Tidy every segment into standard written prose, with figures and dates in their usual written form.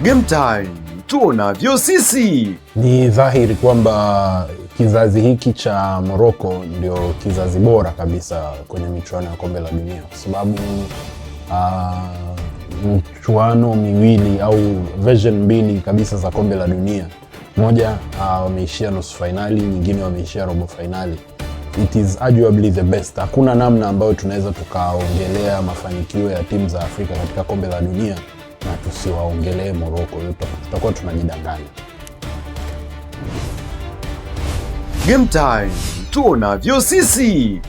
Game Time, tunavyo sisi. Ni dhahiri kwamba kizazi hiki cha Morocco ndio kizazi bora kabisa kwenye michuano ya kombe la dunia, kwa sababu michuano miwili au version mbili kabisa za kombe la dunia, moja wameishia nusu finali, nyingine wameishia robo finali. It is arguably the best. Hakuna namna ambayo tunaweza tukaongelea mafanikio ya timu za Afrika katika kombe la dunia na tusiwaongelee Morocco. Tutakuwa tunajidanganya. Game Time, tunavyo sisi.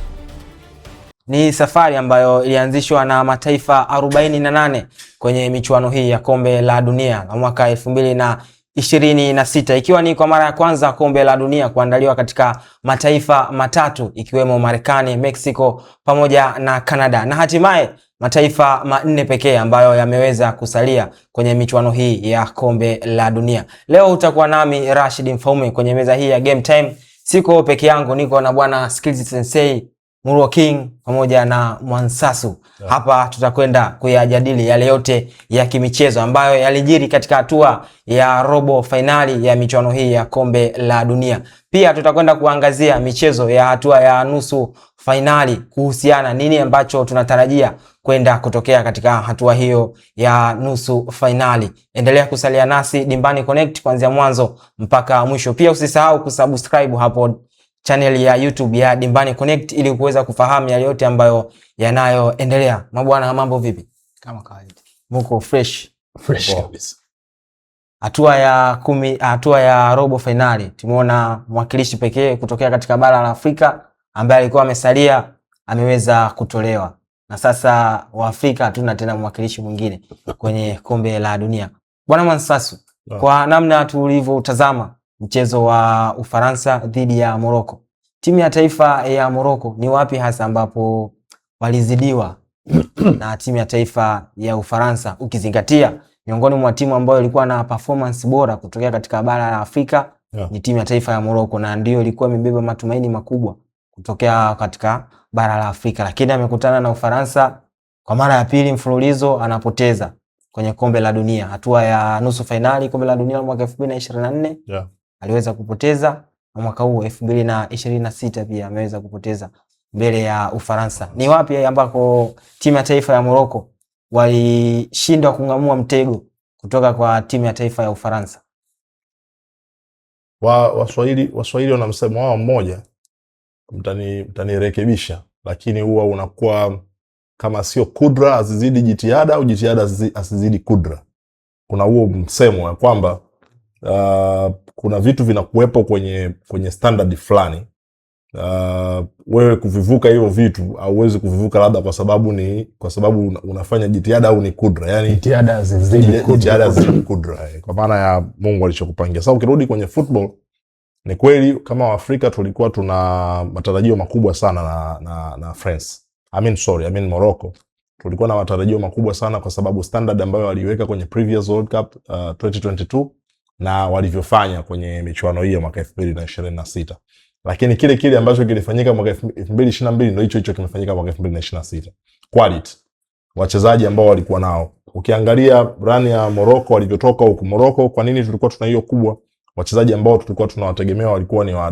Ni safari ambayo ilianzishwa na mataifa 48 kwenye michuano hii ya kombe la dunia la mwaka 2026, ikiwa ni kwa mara ya kwanza kombe la dunia kuandaliwa katika mataifa matatu ikiwemo Marekani, Mexico pamoja na Canada, na hatimaye mataifa 4 pekee ambayo yameweza kusalia kwenye michuano hii ya kombe la dunia. Leo utakuwa nami Rashid Mfaume kwenye meza hii ya Game Time. Siko peke yangu, niko na bwana Skills Sensei, Muro King pamoja na Mwansasu. Hapa tutakwenda kuyajadili yale yote ya kimichezo ambayo yalijiri katika hatua ya robo finali ya michuano hii ya kombe la dunia. Pia tutakwenda kuangazia michezo ya hatua ya nusu finali, kuhusiana nini ambacho tunatarajia kwenda kutokea katika hatua hiyo ya nusu finali. Endelea kusalia nasi Dimbani Connect kuanzia mwanzo mpaka mwisho. Pia usisahau kusubscribe hapo channel ya YouTube ya Dimbani Connect ili kuweza kufahamu yale yote ambayo yanayoendelea. Mabwana, mambo vipi? Kama kawaida. Muko fresh Kabisa. Hatua ya robo finali tumeona mwakilishi pekee kutokea katika bara la Afrika ambaye alikuwa amesalia ameweza kutolewa. Na sasa Waafrika hatuna tena mwakilishi mwingine kwenye kombe la dunia. Bwana Mwansasu, kwa namna tulivyotazama mchezo wa Ufaransa dhidi ya Morocco, timu ya taifa ya Morocco ni wapi hasa ambapo walizidiwa na timu ya taifa ya Ufaransa, ukizingatia miongoni mwa timu ambayo ilikuwa na performance bora kutokea katika bara la Afrika ni timu ya taifa ya Morocco, na ndio ilikuwa imebeba matumaini makubwa kutokea katika bara la Afrika, lakini amekutana na Ufaransa kwa mara ya pili mfululizo, anapoteza kwenye kombe la dunia. Hatua ya nusu finali kombe la dunia mwaka 2024 aliweza kupoteza, na mwaka huu 2026 pia ameweza kupoteza mbele ya Ufaransa. Ni wapi ambako timu ya taifa ya Morocco walishindwa kungamua mtego kutoka kwa timu ya taifa ya Ufaransa? Waswahili wana msemo wao mmoja, mtanirekebisha, lakini huwa unakuwa kama sio kudra azizidi jitihada au jitihada asizidi kudra. Kuna huo msemo ya kwamba kuna vitu vinakuwepo kwenye standard fulani. Wewe kuvivuka hivyo vitu hauwezi kuvivuka labda kwa sababu unafanya jitihada au ni kudra. Yani jitihada azizidi kudra. Kwa maana ya Mungu alichokupangia. Sasa ukirudi kwenye football, ni kweli kama Waafrika tulikuwa tuna matarajio makubwa sana na France. Morocco. Tulikuwa na matarajio makubwa sana kwa sababu standard ambayo waliweka kwenye previous World Cup 2022 na walivyofanya kwenye michuano hii ya mwaka 2026. Lakini kile ambacho kilifanyika mwaka 2022 ndio hicho kimefanyika mwaka 2026. Quality. Wachezaji ambao walikuwa nao. Ukiangalia run ya Morocco walivyotoka huko Morocco, kwa nini tulikuwa tuna hiyo kubwa? Wachezaji ambao tulikuwa tunawategemea walikuwa ni wa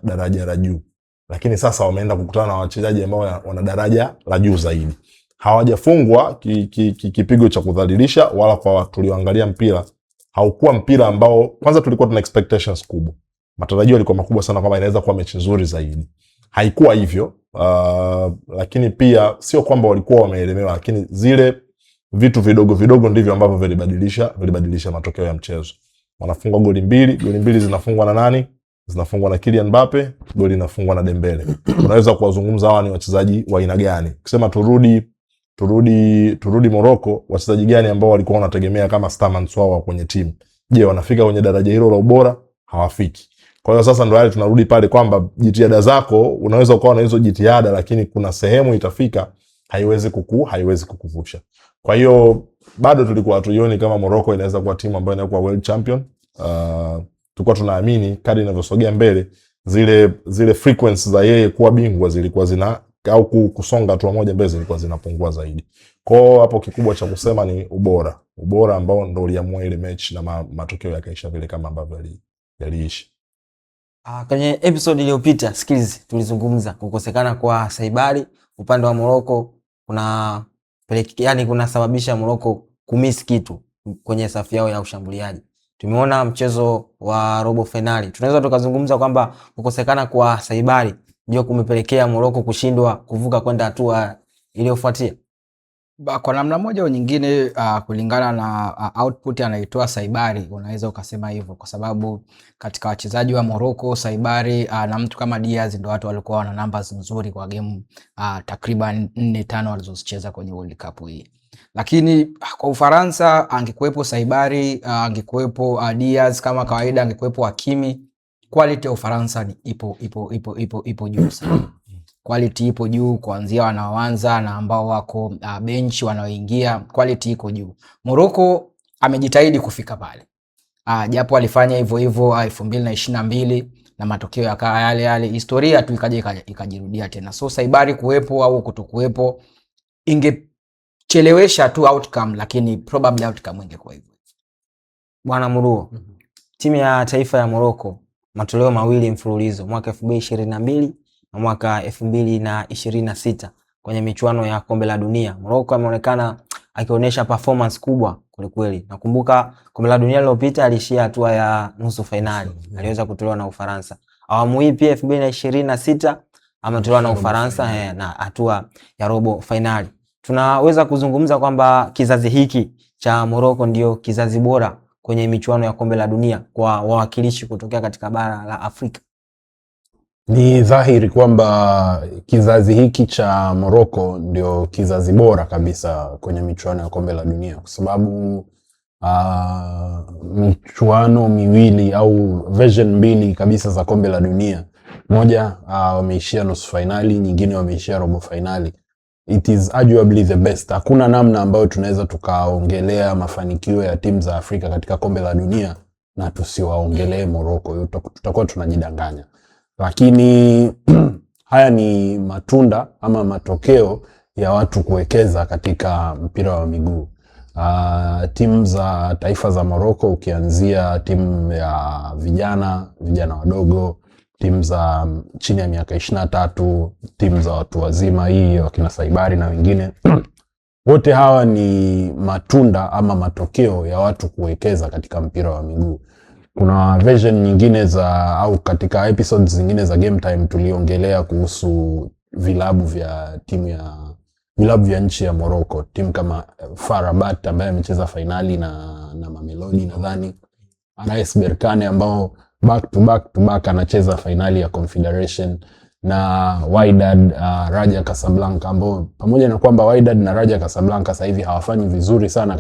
daraja la juu. Lakini sasa wameenda kukutana na wachezaji ambao wana daraja la juu zaidi. Hawajafungwa kipigo cha kudhalilisha, wala kwa tulioangalia mpira haukuwa mpira ambao, kwanza tulikuwa tuna expectations kubwa. Matarajio yalikuwa makubwa sana kwamba inaweza kuwa mechi nzuri zaidi. Haikuwa hivyo, lakini pia sio kwamba walikuwa wameelemewa, lakini zile vitu vidogo ndivyo ambavyo vilibadilisha matokeo ya mchezo. Wanafungwa goli mbili zinafungwa na nani? Zinafungwa na Kylian Mbappe, goli linafungwa na Dembele. Unaweza kuwazungumza hawa ni wachezaji wa aina gani? Ukisema turudi Morocco, wachezaji gani ambao walikuwa wanategemea kama Starman Swawa kwenye timu? Je, wanafika kwenye daraja hilo la ubora? Hawafiki. Kwa hiyo sasa ndio hali tunarudi pale kwamba jitihada zako unaweza ukawa na hizo jitihada, lakini kuna sehemu itafika haiwezi kukuvusha. Kwa hiyo bado tulikuwa hatuioni kama Morocco inaweza kuwa timu ambayo inakuwa world champion. Tulikuwa tunaamini kadri inavyosogea mbele zile frequency za yeye kuwa bingwa zilikuwa au kusonga hatua moja mbele zilikuwa zinapungua zaidi. Kwa hapo kikubwa cha kusema ni ubora ambao ndio uliamua ile mechi na matokeo yakaisha vile kama ambavyo yaliishi. Kwenye episode iliyopita skills tulizungumza kukosekana kwa Saibari upande wa Morocco kunasababisha Morocco kumiss kitu kwenye safu yao ya ushambuliaji. Tumeona mchezo wa robo finali. Tunaweza tukazungumza kwamba kukosekana kwa Saibari ndio kumepelekea Morocco kushindwa kuvuka kwenda hatua iliyofuatia. Kwa namna moja au nyingine, kulingana na output anaitoa Saibari, unaweza ukasema hivyo, kwa sababu katika wachezaji wa Morocco Saibari na mtu kama Diaz ndio watu walikuwa wana numbers nzuri kwa game takriban 4-5 walizocheza kwenye World Cup hii. Lakini kwa Ufaransa angekuepo Saibari, angekuepo Diaz kama kawaida, angekuepo Hakimi, quality ya Ufaransa ipo juu sana. Quality ipo juu kuanzia wanaoanza na ambao wako bench wanaoingia, quality iko juu. Morocco amejitahidi kufika pale. Japo alifanya hivyo 2022 na matokeo yakawa yale, historia tu ikajirudia tena. So Saibari kuwepo au kutokuwepo ingechelewesha tu outcome, lakini probably outcome ingekuwa hivyo. Bwana Muruo, timu ya taifa ya Morocco matoleo mawili mfululizo mwaka 2022 na mwaka 2026 kwenye michuano ya kombe la dunia. Morocco ameonekana akionyesha performance kubwa kweli. Nakumbuka kombe la dunia lililopita alishia hatua ya nusu finali, aliweza kutolewa na Ufaransa. Awamu hii pia 2026 ametolewa na Ufaransa na hatua ya robo finali. Tunaweza kuzungumza kwamba kizazi hiki cha Morocco ndio kizazi bora kwenye michuano ya kombe la dunia kwa wawakilishi kutokea katika bara la Afrika. Ni dhahiri kwamba kizazi hiki cha Morocco ndio kizazi bora kabisa kwenye michuano ya kombe la dunia, kwa sababu michuano miwili au version mbili kabisa za kombe la dunia, moja wameishia nusu finali, nyingine wameishia robo finali. It is arguably the best. Hakuna namna ambayo tunaweza tukaongelea mafanikio ya timu za Afrika katika kombe la dunia na tusiwaongelee Morocco. Tutakuwa tunajidanganya. Lakini haya ni matunda ama matokeo ya watu kuwekeza katika mpira wa miguu. Timu za taifa za Morocco, ukianzia timu ya vijana wadogo, timu za chini ya miaka 23, timu za watu wazima, hii wakina Saibari na wengine wote hawa ni matunda ama matokeo ya watu kuwekeza katika mpira wa miguu. Kuna version nyingine au katika episodes zingine za Game Time tuliongelea kuhusu vilabu vya nchi ya Morocco, timu kama FAR Rabat ambaye amecheza finali na Mamelodi nadhani, RS Berkane ambao back to back anacheza finali ya Confederation, na Wydad Raja Casablanca ambao pamoja na kwamba Wydad na Raja Casablanca sasa hivi hawafanyi vizuri sana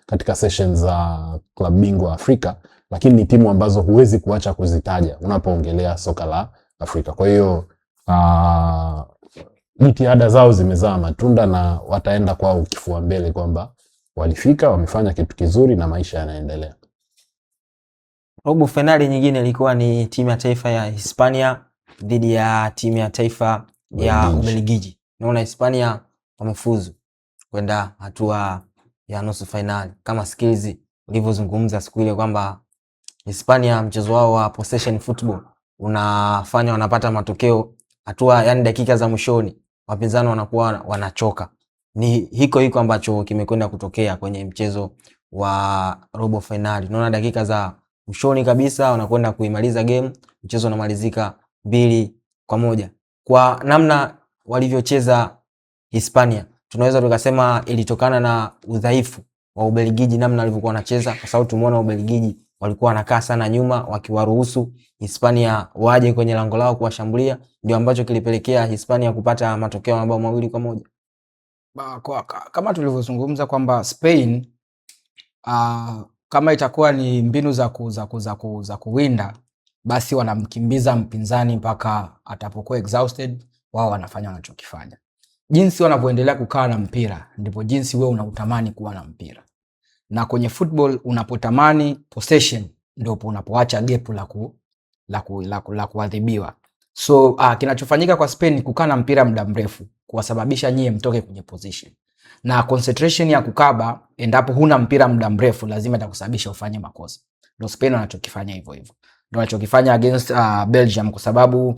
katika sessions za club bingwa Afrika, lakini ni timu ambazo huwezi kuacha kuzitaja unapoongelea soka la Afrika. Kwa hiyo jitihada zao zimezaa matunda na wataenda kwao kifua mbele kwamba walifika, wamefanya kitu kizuri na maisha yanaendelea. Robo finali nyingine ilikuwa ni timu ya taifa ya Hispania dhidi ya timu ya taifa ya Ubelgiji. Naona Hispania wamefuzu kwenda hatua ya nusu finali. Kama skills ulivyozungumza siku ile kwamba Hispania mchezo wao wa possession football unafanya wanapata matokeo hatua, yani dakika za mwishoni wapinzani wanakuwa wanachoka. Ni hiko ambacho kimekwenda kutokea kwenye mchezo wa robo finali. Naona dakika za mwishoni kabisa wanakwenda kuimaliza game, mchezo unamalizika 2-1. Kwa namna walivyocheza Hispania, tunaweza tukasema ilitokana na udhaifu wa Ubelgiji namna walivyokuwa wanacheza, kwa sababu tumeona Ubelgiji walikuwa wanakaa sana nyuma wakiwaruhusu Hispania waje kwenye lango lao kuwashambulia, ndio ambacho kilipelekea Hispania kupata matokeo mabao 2-1. Kama tulivyozungumza kwamba Spain kama itakuwa ni mbinu za kuwinda, basi wanamkimbiza mpinzani mpaka atapokuwa exhausted, wao wanafanya wanachokifanya. Jinsi wanavyoendelea kukaa na mpira ndipo jinsi wewe unautamani kuwa na mpira. Na kwenye football unapotamani possession ndio unapoacha gap la kuadhibiwa. So kinachofanyika kwa Spain ni kukaa na mpira muda mrefu, kuwasababisha nyie mtoke kwenye position. na concentration ya kukaba, endapo huna mpira muda mrefu, lazima itakusababisha ufanye makosa. Ndio Spain wanachokifanya hivyo. Ndio wanachokifanya against Belgium, kwa sababu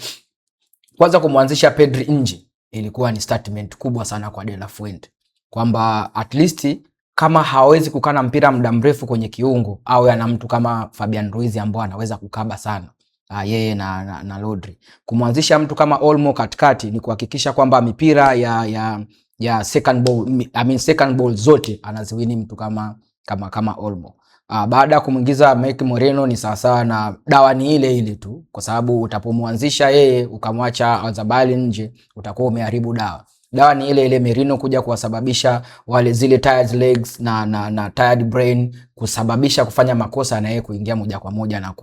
kwanza kumwanzisha Pedri nje ilikuwa ni statement kubwa sana kwa De La Fuente, kwamba at least kama hawezi kukana mpira muda mrefu kwenye kiungo, au ana mtu kama Fabian Ruiz ambao anaweza kukaba sana yeye na Rodri. Kumwanzisha mtu kama Olmo katikati ni kuhakikisha kwamba mipira ya second ball zote anaziwini mtu kama Olmo. Baada ya kumwingiza Mike Moreno ni sawasawa na dawa ni ile ile tu, kwa sababu utapomwanzisha yeye ukamwacha Azabali nje utakuwa umeharibu dawa. Dawa ni ile ile Merino kuja kuwasababisha wale zile tired legs na tired brain, kusababisha kufanya makosa na yeye kuingia moja kwa moja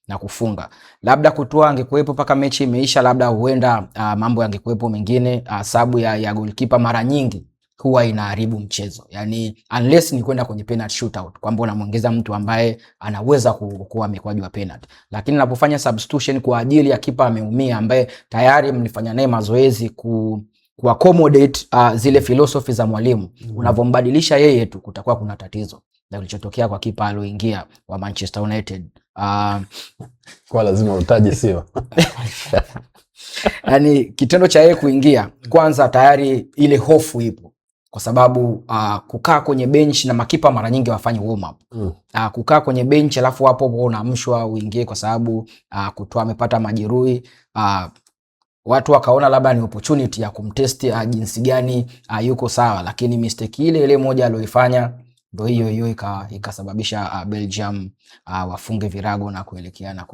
na kufunga. Labda kutoa angekuepo paka mechi imeisha, labda huenda mambo yangekuepo mengine. Sababu ya goalkeeper mara nyingi huwa inaharibu mchezo. Yani unless ni kwenda kwenye penalty shootout, kwamba unamuongeza mtu ambaye anaweza kuwa mikwaju wa penalty. Lakini unapofanya substitution kwa ajili ya kipa ameumia, ambaye tayari mlifanya naye mazoezi ku accommodate zile philosophy za mwalimu, unavombadilisha yeye tu kutakuwa kuna tatizo. Na kilichotokea kwa kipa aloingia wa Manchester United, kwa lazima utaje sio? Yani kitendo cha yeye kuingia, kwanza tayari ile hofu ipo, kwa sababu kukaa kwenye bench na makipa mara nyingi wafanye warm up. Kukaa kwenye bench alafu hapo unaamshwa uingie kwa sababu kutoa amepata majeruhi, watu wakaona labda ni opportunity ya kumtest jinsi gani yuko sawa, lakini mistake ile moja aliyoifanya ndio hiyo ikasababisha Belgium wafunge virago na kuelekea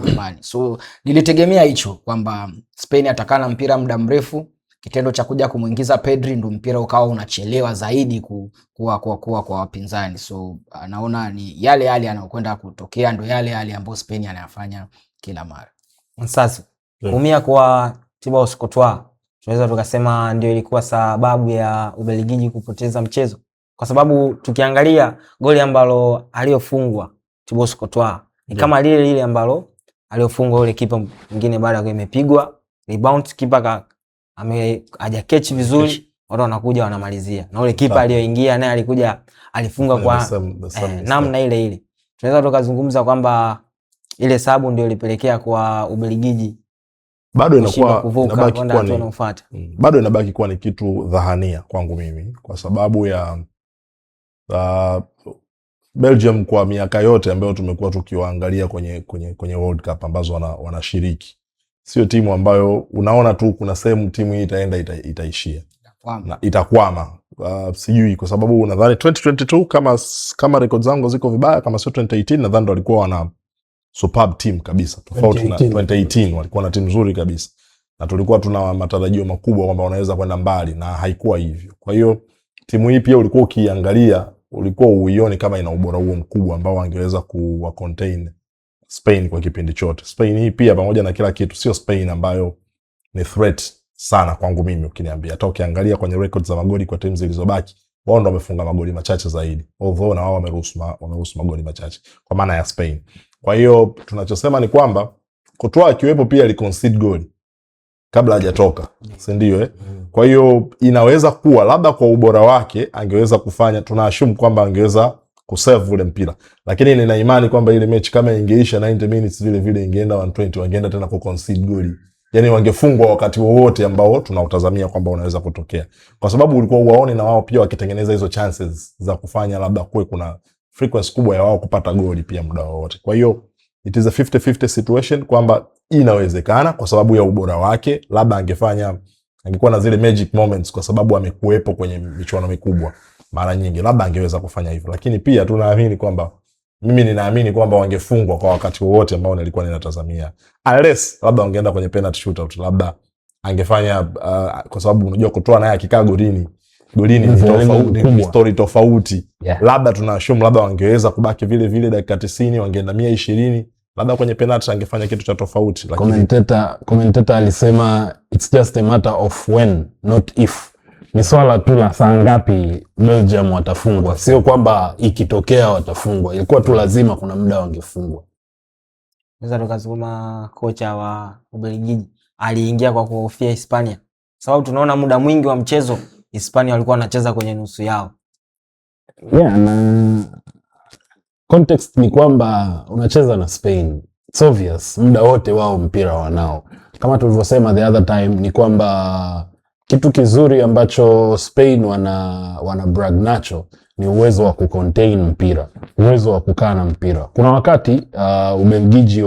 nyumbani. So nilitegemea hicho, kwamba Spain atakana mpira muda mrefu. Kitendo cha kuja kumuingiza Pedri ndio mpira ukawa unachelewa zaidi kwa wapinzani. So naona ni yale yanayokwenda kutokea, ndio yale ambayo Spain anayafanya kila mara. Sasa umia kwa Thibaut Courtois, tunaweza tukasema ndio ilikuwa sababu ya Ubelgiji kupoteza mchezo, kwa sababu tukiangalia goli ambalo aliyofungwa Thibaut Courtois ni kama lile ambalo aliyofungwa yule kipa mwingine, baada ya imepigwa rebound, kipa haja catch vizuri, watu wanakuja wanamalizia, na yule kipa aliyoingia naye alikuja alifunga kwa namna ile. Tunaweza tukazungumza kwamba ile sababu ndio ilipelekea kwa Ubelgiji bado inabaki kuwa ni kitu dhahania kwangu mimi, kwa sababu ya Belgium kwa miaka yote ambayo tumekuwa tukiwaangalia kwenye World Cup ambazo wanashiriki, sio timu ambayo unaona tu kuna sehemu timu hii itaenda itaishia na itakwama. Sijui kwa sababu nadhani 2022 kama records zangu ziko vibaya, kama sio 2018 nadhani ndo walikuwa wana superb team kabisa, tofauti na 2018 walikuwa na timu nzuri kabisa, na tulikuwa tuna matarajio makubwa kwamba wanaweza kwenda mbali, na haikuwa hivyo. Kwa hiyo timu hii pia ulikuwa ukiangalia, ulikuwa uione kama ina ubora huo mkubwa ambao wangeweza kuwa contain Spain kwa kipindi chote. Spain hii pia pamoja na kila kitu sio Spain ambayo ni threat sana kwangu mimi. Ukiniambia hata ukiangalia kwenye records za magoli kwa timu zilizobaki, wao ndio wamefunga magoli machache zaidi, although na wao wameruhusu magoli machache kwa maana ya Spain. Kwa hiyo tunachosema ni kwamba Courtois akiwepo pia aliconcede goli kabla hajatoka, si ndio? Kwa hiyo inaweza kuwa labda kwa ubora wake angeweza kufanya, tunaassume kwamba angeweza kusave ule mpira, lakini nina imani kwamba ile mechi kama ingeisha 90 minutes vile ingeenda 120, wangeenda tena kuconcede goli. Yani wangefungwa wakati wowote ambao tunautazamia kwamba unaweza kutokea, kwa sababu ulikuwa uwaone na wao pia wakitengeneza hizo chances za kufanya labda kuwe kuna frequency kubwa ya wao kupata goli pia muda wote. Kwa hiyo it is a 50-50 situation kwamba inawezekana kwa sababu ya ubora wake, labda angekuwa na zile magic moments kwa sababu amekuepo kwenye michuano mikubwa mara nyingi, labda angeweza kufanya hivyo. Lakini pia mimi ninaamini kwamba wangefungwa kwa wakati wowote ambao nilikuwa ninatazamia, unless labda wangeenda kwenye penalty shootout, labda angefanya kwa sababu unajua kutoa naye akikaa golini ni story tofauti. Labda tunashumu labda wangeweza kubaki vile dakika 90, wangeenda 120, labda kwenye penalty angefanya kitu cha tofauti. Lakini commentator alisema it's just a matter of when, not if. Ni swala tu la saa ngapi Belgium watafungwa, sio kwamba ikitokea watafungwa. Ilikuwa tu lazima kuna muda wangefungwa. Sasa tukazungumza kocha wa Ubelgiji aliingia kwa kuhofia Hispania, sababu tunaona muda mwingi wa mchezo Hispania walikuwa wanacheza kwenye nusu yao. Yeah, na context ni kwamba unacheza na Spain. It's obvious, muda wote wao mpira wanao. Kama tulivyosema the other time ni kwamba kitu kizuri ambacho Spain wana brag nacho ni uwezo wa kucontain mpira, uwezo wa kukaa na mpira. Kuna wakati Ubelgiji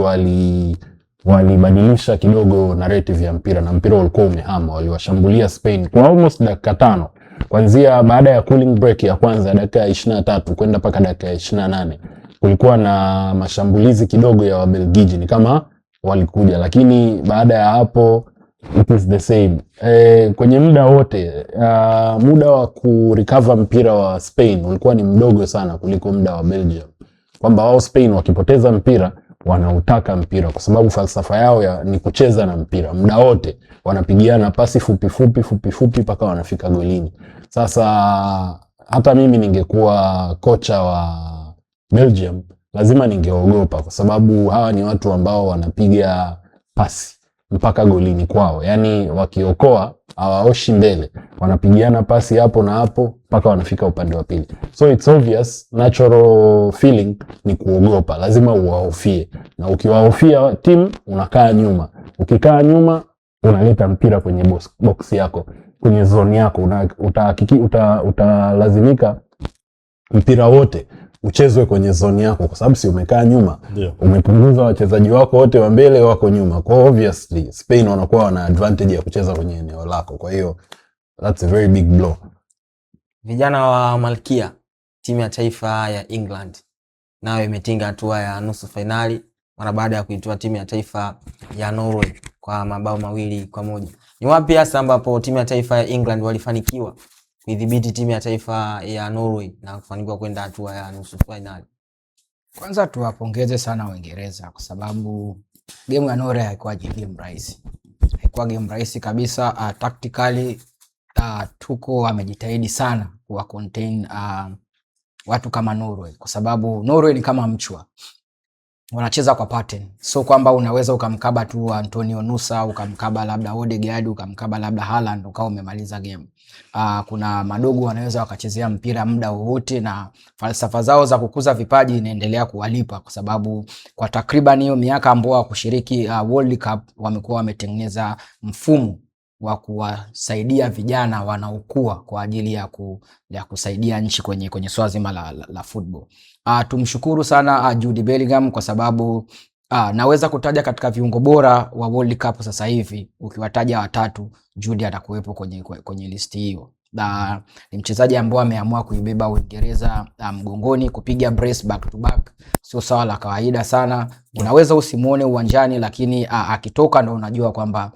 walibadilisha kidogo narrative ya mpira na mpira ulikuwa umehama, waliwashambulia Spain kwa almost dakika 5. Kuanzia baada ya cooling break ya kwanza dakika ya 23 kwenda mpaka dakika ya 28 kulikuwa na mashambulizi kidogo ya Wabelgiji, ni kama walikuja, lakini baada ya hapo it is the same. Kwenye muda wote muda wa kurecover mpira wa Spain ulikuwa ni mdogo sana kuliko muda wa Belgium, kwamba wao Spain wakipoteza mpira wanautaka mpira kwa sababu falsafa yao ni kucheza na mpira muda wote, wanapigiana pasi fupi fupi mpaka wanafika golini. Sasa hata mimi ningekuwa kocha wa Belgium lazima ningeogopa, kwa sababu hawa ni watu ambao wanapiga pasi mpaka golini kwao, yani wakiokoa hawaoshi mbele, wanapigiana pasi hapo na hapo mpaka wanafika upande wa pili. So it's obvious, natural feeling ni kuogopa, lazima uwahofie, na ukiwahofia timu unakaa nyuma, ukikaa nyuma unaleta mpira kwenye box yako, kwenye zone yako, utalazimika mpira wote uchezwe kwenye zone yako, kwa sababu si umekaa nyuma, umepunguza wachezaji wako wote wa mbele wako nyuma. Kwa obviously Spain wanakuwa wana advantage ya kucheza kwenye eneo lako, kwa hiyo that's a very big blow. Vijana wa Malkia, timu ya taifa ya England, nayo imetinga hatua ya nusu finali mara baada ya kuitoa timu ya taifa ya Norway kwa mabao 2-1. Ni wapi hasa ambapo timu ya taifa ya England walifanikiwa kuidhibiti timu ya taifa ya Norway na kufanikiwa kwenda hatua ya nusu finali? Kwanza tuwapongeze sana Uingereza kwa sababu game ya Norway haikuwa game rahisi. Haikuwa game rahisi kabisa. Tactically Tuko amejitahidi sana kuwa contain watu kama Norway, kwa sababu Norway ni kama mchwa, wanacheza kwa pattern. So kwamba unaweza ukamkaba tu Antonio Nusa, ukamkaba labda Odegaard, ukamkaba labda Haaland ukao umemaliza game. Kuna madogo wanaweza wakachezea mpira muda wowote, na falsafa zao za kukuza vipaji inaendelea kuwalipa, kwa sababu kwa takriban hiyo miaka ambao kushiriki World Cup wamekuwa wametengeneza mfumo wa kuwasaidia vijana wanaokua kwa ajili ya kusaidia nchi kwenye swala zima la football. Tumshukuru sana Jude Bellingham kwa sababu naweza kutaja katika viungo bora wa World Cup sasa hivi, ukiwataja watatu Jude atakuwepo kwenye listi hiyo. Ni mchezaji ambaye ameamua kuibeba Uingereza mgongoni, kupiga brace back to back sio sawa la kawaida sana. Unaweza usimuone uwanjani, lakini akitoka ndo unajua kwamba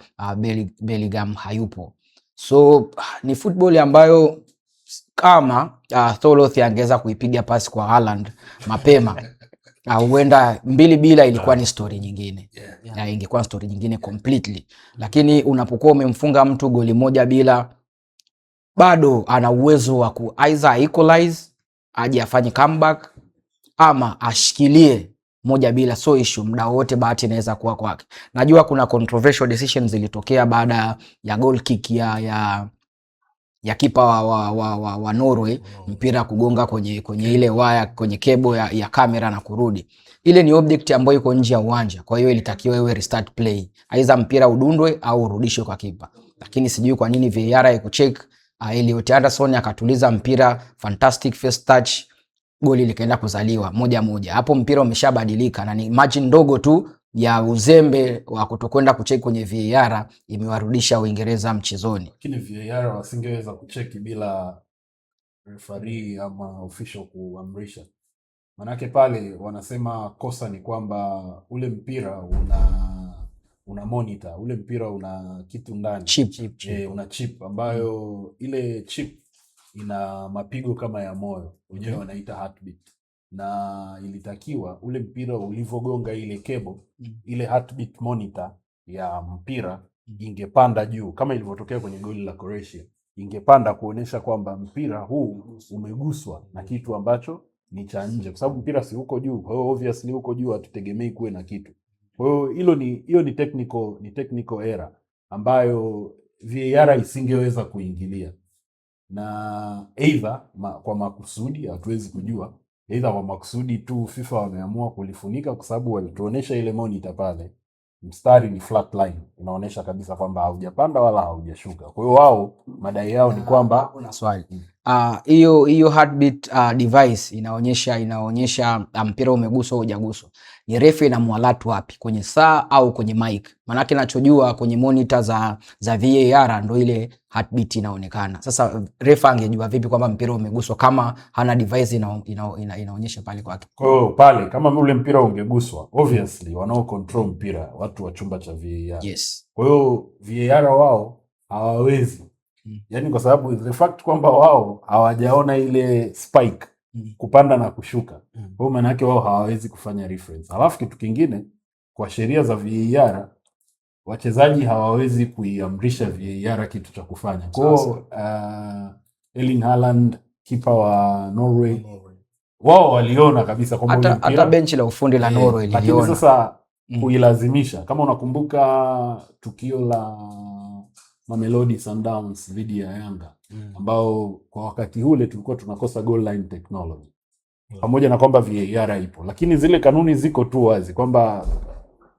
Bellingham hayupo. So ni football ambayo kama Tholoth angeweza kuipiga pasi kwa Haaland mapema huenda 2-2 ilikuwa ni story nyingine. Ingekuwa story nyingine completely. Lakini unapokuwa umemfunga mtu goli 1-0, bado ana uwezo wa ku either equalize, aje afanye comeback, ama ashikilie 1-0. So issue muda wote bahati inaweza kuwa kwake. Najua kuna controversial decisions zilitokea baada ya goal kick ya kipa wa Norway, mpira kugonga kwenye ile waya, kwenye cable ya kamera na kurudi. Ile ni object ambayo iko nje ya uwanja, kwa hiyo ilitakiwa iwe restart play, aidha mpira udundwe au urudishwe kwa kipa. Lakini sijui kwa nini VAR ikucheck. Elliot Anderson akatuliza mpira, fantastic first touch, goli likaenda kuzaliwa 1-1. Hapo mpira umeshabadilika, na ni margin ndogo tu ya uzembe wa kutokwenda kucheki kwenye VAR imewarudisha Uingereza mchezoni. Lakini VAR wasingeweza kucheki bila referee ama official kuamrisha. Manake pale wanasema kosa ni kwamba ule mpira una monitor, ule mpira una kitu ndani, chip. Una chip ambayo ile chip ina mapigo kama ya moyo, wenyewe wanaita heartbeat, na ilitakiwa ule mpira ulivogonga ile cable, ile heartbeat monitor ya mpira ingepanda juu kama ilivyotokea kwenye goli la Croatia, ingepanda kuonesha kwamba mpira huu umeguswa na kitu ambacho ni cha nje, kwa sababu mpira si huko juu. Kwa hiyo obviously huko juu hatutegemei kuwe na kitu. Kwa hiyo hiyo ni technical error ambayo VAR isingeweza kuingilia. na either kwa makusudi, hatuwezi kujua, either kwa makusudi tu FIFA wameamua kulifunika kwa sababu walituonesha ile monitor pale, mstari ni flat line, inaonyesha kabisa kwamba haujapanda wala haujashuka. Kwa hiyo wao madai yao ni kwamba kuna swali hiyo heartbeat device inaonyesha mpira umeguswa au hujaguswa. Ni refa inamwalert wapi, kwenye saa au kwenye mic? Maana ninachojua kwenye monitor za VAR ndo ile heartbeat inaonekana. Sasa refa angejua vipi kwamba mpira umeguswa kama hana device inaonyesha pale kwake? Kwa hiyo pale kama ule mpira ungeguswa, obviously wanao control mpira watu wa chumba cha VAR. Yes. Kwa hiyo VAR wao hawawezi, yani kwa sababu the fact kwamba wao hawajaona ile spike kupanda na kushuka, kwa hiyo maana yake wao hawawezi kufanya reference. Alafu kitu kingine, kwa sheria za VAR wachezaji hawawezi kuiamrisha VAR kitu cha kufanya. Kwa hiyo Erling Haaland, kipa wa Norway, wao waliona kabisa kwamba hata benchi la ufundi la Norway liliona. Lakini sasa kuilazimisha, kama unakumbuka tukio la Mamelodi Sundowns dhidi ya Yanga, ambao kwa wakati ule tulikuwa tunakosa goal line technology, pamoja na kwamba VAR ipo, lakini zile kanuni ziko tu wazi kwamba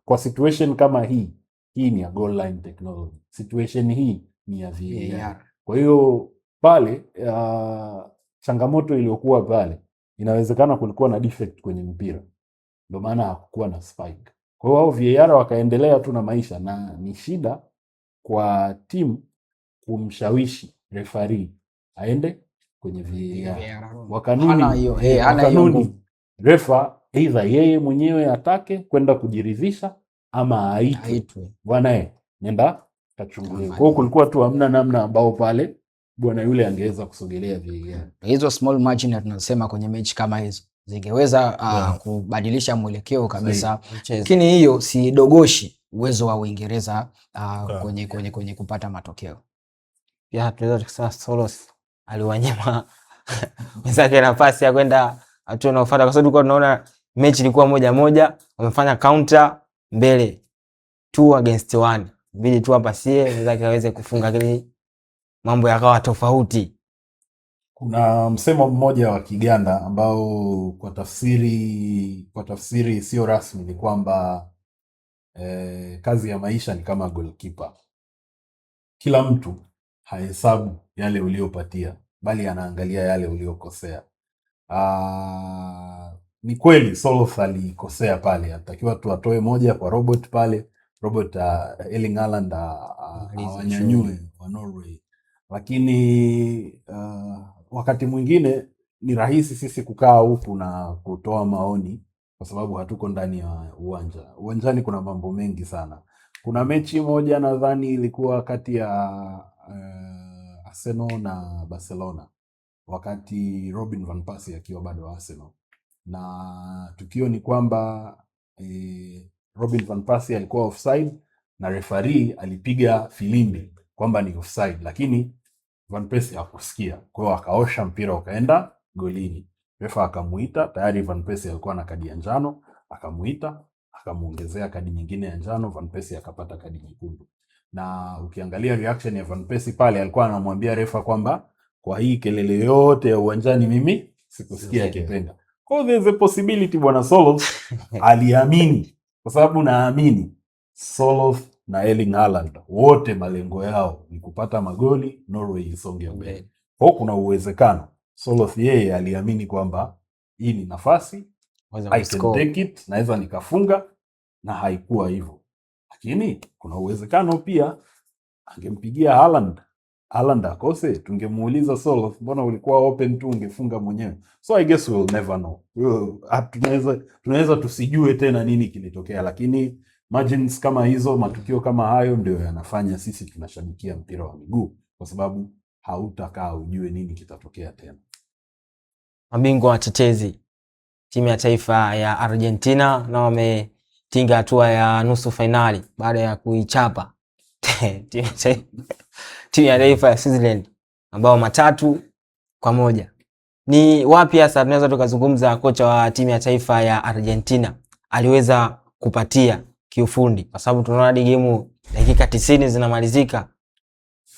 kwa situation kama hii ni ya goal line technology, situation hii ni ya VAR. Kwa hiyo pale changamoto iliyokuwa pale, inawezekana kulikuwa na defect kwenye mpira, ndio maana hakukuwa na spike. Kwa hiyo VAR wakaendelea tu na maisha, na ni shida kwa timu kumshawishi referee aende kwenye VAR. Wakanuni refa either yeye mwenyewe atake kwenda kujiridhisha ama aitwe, bwana nenda kachungulie. Kwa hiyo kulikuwa tu hamna namna ambao pale bwana yule angeweza kusogelea VAR. Hizo small margin tunasema kwenye mechi kama hizo zingeweza kubadilisha mwelekeo kabisa, lakini hiyo si dogoshi uwezo wa Uingereza kwenye kupata matokeo. Pia tunaweza kusema Solos aliwanyima wenzake nafasi ya kwenda hatua inayofuata, kwa sababu tulikuwa tunaona mechi ilikuwa 1-1, wamefanya counter mbele 2 against 1, bili tu apasie wenzake aweze kufunga, lakini mambo yakawa tofauti. Kuna msemo mmoja wa Kiganda ambao kwa tafsiri sio rasmi ni kwamba kazi ya maisha ni kama goalkeeper. Kila mtu hahesabu yale uliopatia, bali anaangalia yale uliokosea. Ni kweli Soloth alikosea pale, atakiwa tu atoe moja kwa Robert pale, Erling Haaland awanyanyue wa Norway. Lakini wakati mwingine ni rahisi sisi kukaa huku na kutoa maoni kwa sababu hatuko ndani ya uwanja. Uwanjani kuna mambo mengi sana. Kuna mechi moja nadhani ilikuwa kati ya Arsenal na Barcelona, wakati Robin van Persie akiwa bado Arsenal, na tukio ni kwamba Robin van Persie alikuwa offside na referee alipiga filimbi kwamba ni offside, lakini Van Persie hakusikia, kwa hiyo akaosha mpira ukaenda golini. Refa akamuita, tayari Van Persie alikuwa na kadi ya njano, akamuita, akamuongezea kadi nyingine ya njano, Van Persie akapata kadi nyekundu. Na ukiangalia reaction ya Van Persie pale, alikuwa anamwambia refa kwamba kwa hii kelele yote ya uwanjani mimi sikusikia kipenga. Kwa hiyo there's a possibility bwana Soloth aliamini, kwa sababu naamini Soloth na Erling Haaland wote malengo yao ni kupata magoli, Norway isonge mbele. Kwa kuna uwezekano Soloth yeye aliamini kwamba hii ni nafasi, I can take it, naweza nikafunga, na haikuwa hivyo. Lakini kuna uwezekano pia angempigia Haaland akose, tungemuuliza Soloth, mbona ulikuwa open tu ungefunga mwenyewe? So I guess we'll never know. Tunaweza tusijue tena nini kilitokea, lakini margins kama hizo, matukio kama hayo ndio yanafanya sisi tunashabikia mpira wa miguu, kwa sababu hautakaa ujue nini kitatokea tena. Mabingwa watetezi timu ya taifa ya Argentina na wametinga hatua ya nusu finali baada ya kuichapa timu ya taifa ya Switzerland ambao 3-1. Ni wapi hasa tunaweza tukazungumza kocha wa timu ya taifa ya Argentina aliweza kupatia kiufundi, kwa sababu tunaona hadi game dakika 90 zinamalizika,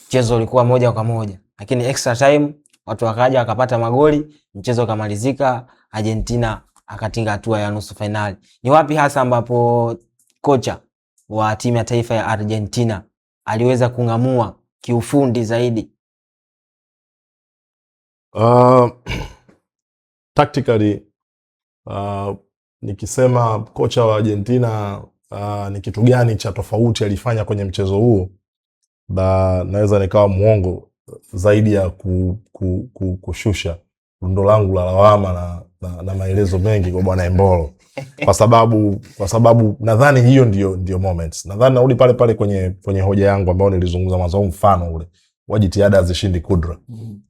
mchezo ulikuwa 1-1. lakini extra time watu wakaja wakapata magoli, mchezo ukamalizika, Argentina akatinga hatua ya nusu finali. Ni wapi hasa ambapo kocha wa timu ya taifa ya Argentina aliweza kung'amua kiufundi zaidi? Tactically, nikisema kocha wa Argentina ni kitu gani cha tofauti alifanya kwenye mchezo huu, naweza nikawa muongo zaidi ya kushusha rundo langu la lawama na maelezo mengi kwa bwana Embolo kwa sababu nadhani hiyo ndio moments. Nadhani narudi pale kwenye hoja yangu ambayo nilizungumza mwanzo, mfano ule wa jitihada hazishindi kudra.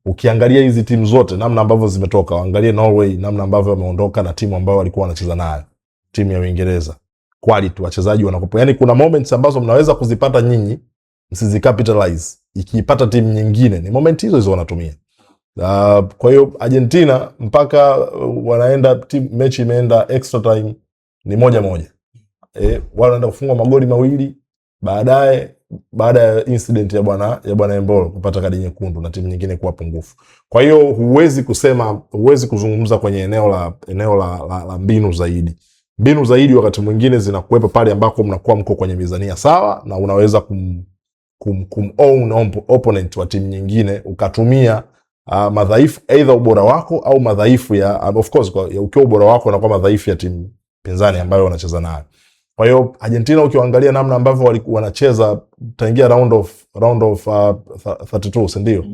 Ukiangalia hizi timu zote namna ambavyo zimetoka, angalia Norway namna ambavyo wameondoka na timu ambayo walikuwa wanacheza nayo, timu ya Uingereza, quality wachezaji wanakopo. Yani kuna moments ambazo mnaweza kuzipata nyinyi msizicapitalize, ikiipata timu nyingine ni moment hizo wanatumia. Kwa hiyo Argentina mpaka wanaenda mechi imeenda extra time ni 1-1. Wanaenda kufungwa magoli mawili baada ya incident ya bwana Embolo kupata kadi nyekundu na timu nyingine kuwa pungufu. Kwa hiyo huwezi kuzungumza kwenye eneo la mbinu zaidi. Mbinu zaidi wakati mwingine zinakuwepo pale ambako mnakuwa mko kwenye mizania sawa na unaweza own opponent wa timu nyingine ukatumia madhaifu either ubora wako au madhaifu of course ukiwa ubora wako unakuwa madhaifu ya timu pinzani ambayo wanacheza nayo. Kwa hiyo Argentina ukiangalia namna ambavyo wanacheza taingia round of 32, si ndio?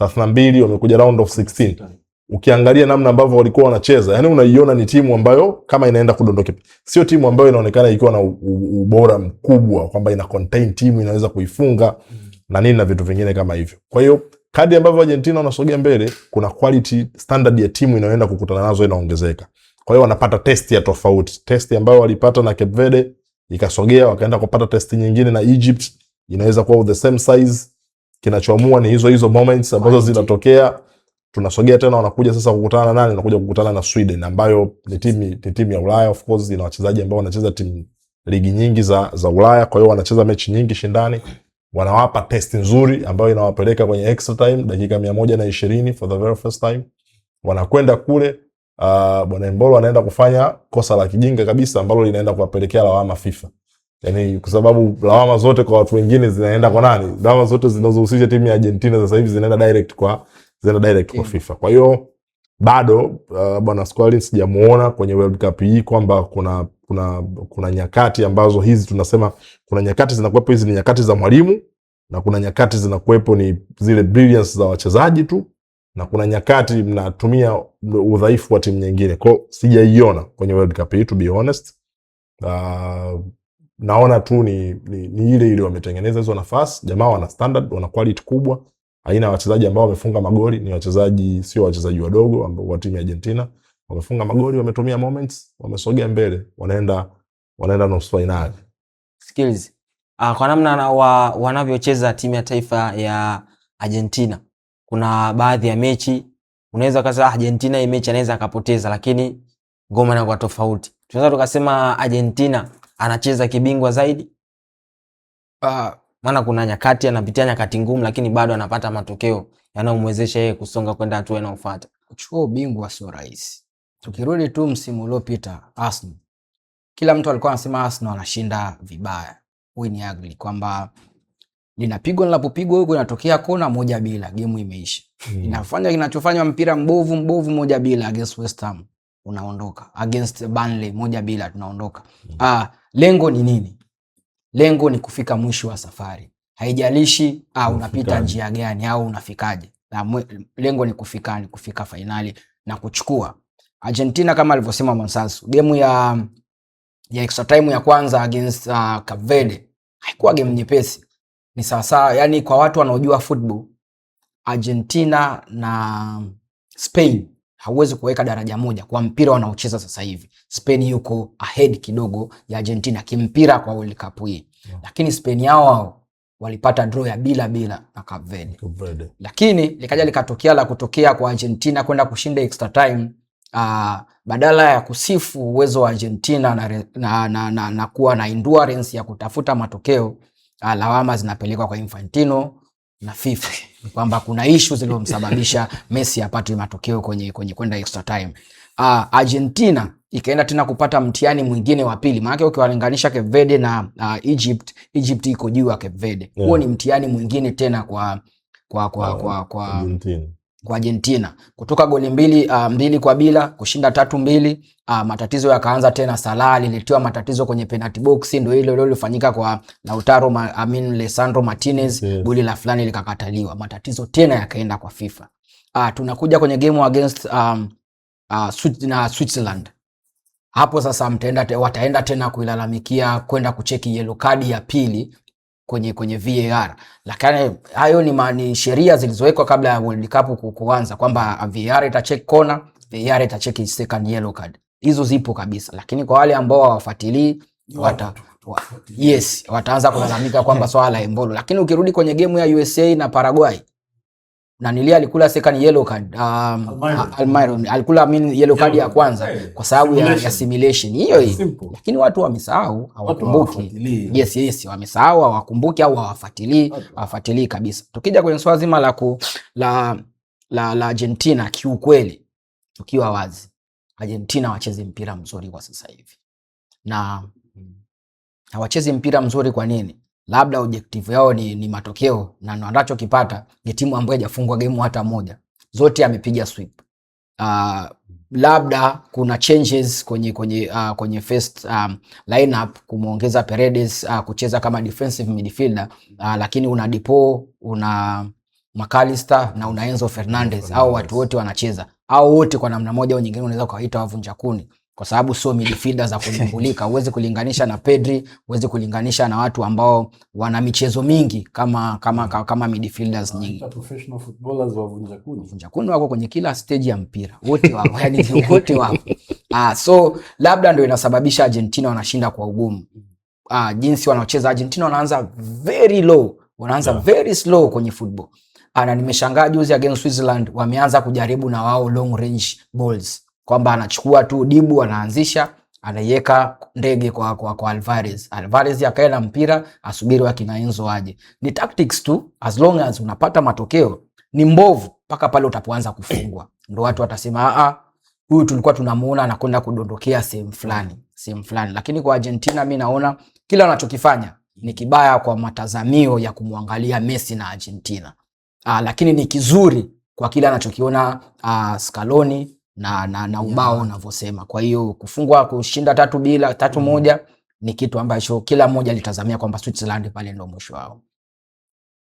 32 wamekuja round of 16. Ukiangalia namna ambavyo walikuwa wanacheza, yani unaiona ni timu ambayo kama inaenda kudondoka. Sio timu ambayo inaonekana ikiwa na ubora mkubwa kwamba ina contain timu inaweza kuifunga na nini na vitu vingine kama hivyo. Kwa hiyo kadri ambavyo Argentina wanasogea mbele, kuna quality standard ya timu inayoenda kukutana nazo inaongezeka. Kwa hiyo wanapata test ya tofauti. Test ambayo walipata na Cape Verde ikasogea, wakaenda kupata test nyingine na Egypt, inaweza kuwa the same size. Kinachoamua ni hizo moments ambazo zinatokea. Tunasogea tena, wanakuja sasa kukutana na nani? Wanakuja kukutana na Sweden ambayo ni timu ya Ulaya, of course ina wachezaji ambao wanacheza timu ligi nyingi za Ulaya. Kwa hiyo wanacheza mechi nyingi shindani, wanawapa test nzuri ambayo inawapeleka kwenye extra time dakika 120 for the very first time. Wanakwenda kule, bwana Embolo anaenda kufanya kosa la kijinga kabisa ambalo linaenda kuwapelekea lawama FIFA. Yani kwa sababu lawama zote kwa watu wengine zinaenda kwa nani? Lawama zote zinazohusisha timu ya Argentina sasa hivi zinaenda direct kwa FIFA. Kwa hiyo bado bwana Squalin sijamuona kwenye World Cup hii kwamba kuna nyakati ambazo hizi tunasema kuna nyakati zinakuwepo, hizi ni nyakati za mwalimu, na kuna nyakati zinakuwepo ni zile brilliance za wachezaji tu, na kuna nyakati mnatumia udhaifu wa timu nyingine. Kwa sijaiona kwenye World Cup hii, to be honest. Naona tu ni ile wametengeneza hizo nafasi. Jamaa wana standard, wana quality kubwa. Aina ya wachezaji ambao wamefunga magoli ni wachezaji, sio wachezaji wadogo ambao wa timu ya Argentina. Wamefunga magoli, wametumia moments, wamesogea mbele, wanaenda nusu finali. Skills. Kwa namna wanavyocheza timu ya taifa ya Argentina, kuna baadhi ya mechi unaweza kusema Argentina hii mechi anaweza akapoteza, lakini ngoma inakuwa tofauti. Tunaweza tukasema Argentina anacheza kibingwa zaidi. Maana kuna nyakati anapitia nyakati ngumu, lakini bado anapata matokeo yanayomwezesha yeye kusonga kwenda hatua inayofuata. Kuchukua ubingwa sio rahisi. Tukirudi tu msimu uliopita Arsenal, kila mtu alikuwa anasema Arsenal anashinda vibaya, win ugly, kwamba linapigwa linapopigwa huko inatokea kona 1-0, game imeisha. Inafanya kinachofanywa mpira mbovu 1-0 against West Ham, unaondoka. Against Burnley 1-0, tunaondoka. Lengo ni nini? Lengo ni kufika mwisho wa safari. Haijalishi unapita njia gani au unafikaje. Lengo ni kufika finali na kuchukua. Argentina kama alivyosema Monsalso, game ya extra time ya kwanza against Cape Verde haikuwa game nyepesi. Ni sawa, yani kwa watu wanaojua football, Argentina na Spain hauwezi kuweka daraja moja kwa mpira wanaocheza sasa hivi. Spain yuko ahead kidogo ya Argentina kimpira kwa World Cup hii. Lakini Spain yao walipata draw ya 0-0 na Cape Verde. Lakini likaja likatokea la kutokea kwa Argentina kwenda kushinda extra time. Badala ya kusifu uwezo wa Argentina na kuwa na endurance ya kutafuta matokeo, lawama zinapelekwa kwa Infantino. na FIFA kwamba kuna issue zilizomsababisha Messi apate matokeo kwenye kwenda extra time. Argentina ikaenda tena kupata mtihani mwingine wa pili. Maana ukiwalinganisha Cape Verde na Egypt iko juu ya Cape Verde. Huo ni mtihani mwingine tena kwa Argentina. Kutoka goli mbili kwa bila kushinda 3-2. Matatizo yakaanza tena. Salah aliletiwa matatizo kwenye penalty box, ndio ile lilofanyika kwa Lisandro Martinez, goli la fulani likakataliwa. Matatizo tena yakaenda kwa FIFA. Tunakuja kwenye game against Switzerland. Hapo sasa wataenda tena kuilalamikia kwenda kucheki yellow card ya pili kwenye VAR. Lakini hayo ni sheria zilizowekwa kabla ya World Cup kuanza kwamba VAR itacheck corner, VAR itacheck second yellow card. Hizo zipo kabisa. Lakini kwa wale ambao hawafuatilii wataanza kulalamika kwamba swala la embolo. Lakini ukirudi kwenye game ya USA na Paraguay, na Nilia alikula second yellow card, Almiron alikula yellow card ya kwanza kwa sababu ya simulation hiyo. Lakini watu wamesahau, hawakumbuki. Yes, wamesahau, hawakumbuki au hawafuatilii kabisa. Tukija kwenye swala zima la Argentina, kiukweli tukiwa wazi, Argentina wacheze mpira mzuri kwa sasa hivi. Na hawachezi mpira mzuri kwa nini? Labda objective yao ni matokeo, na ndo kipata ni timu ambayo haijafungwa game hata moja. Zote amepiga sweep. Labda kuna changes kwenye first lineup, kumuongeza Paredes kucheza kama defensive midfielder, lakini una Depo, una McAllister na una Enzo Fernandez. Au watu wote wanacheza. Au wote kwa namna moja au nyingine unaweza kuwaita wavunja kuni, kwa sababu sio midfielder za kunyumbulika. Uweze kulinganisha na Pedri, uweze kulinganisha na watu ambao wana michezo mingi kama midfielders nyingi. Professional footballers wavunja kuni. Wavunja kuni wako kwenye kila stage ya mpira. Wote wao, yani wote wao. So labda ndio inasababisha Argentina wanashinda kwa ugumu. Jinsi wanaocheza Argentina, wanaanza very low, wanaanza very slow kwenye football. Na nimeshangaa juzi against Switzerland wameanza kujaribu na wao long range balls, kwamba anachukua tu Dibu, anaanzisha, anaiweka ndege kwa Alvarez. Alvarez akae na mpira, asubiri wakina Enzo aje. Ni tactics tu, as long as unapata matokeo. Ni mbovu mpaka pale utapoanza kufungwa, ndio watu watasema huyu tulikuwa tunamuona anakwenda kudondokea sehemu fulani. Lakini kwa Argentina mimi naona kila wanachokifanya ni kibaya kwa matazamio ya kumwangalia Messi na Argentina. Lakini ni kizuri kwa kila anachokiona Scaloni na ubao unavyosema. Kwa hiyo kufungwa, kushinda 3-1 ni kitu ambacho kila mmoja alitazamia kwamba Switzerland pale ndio mwisho wao.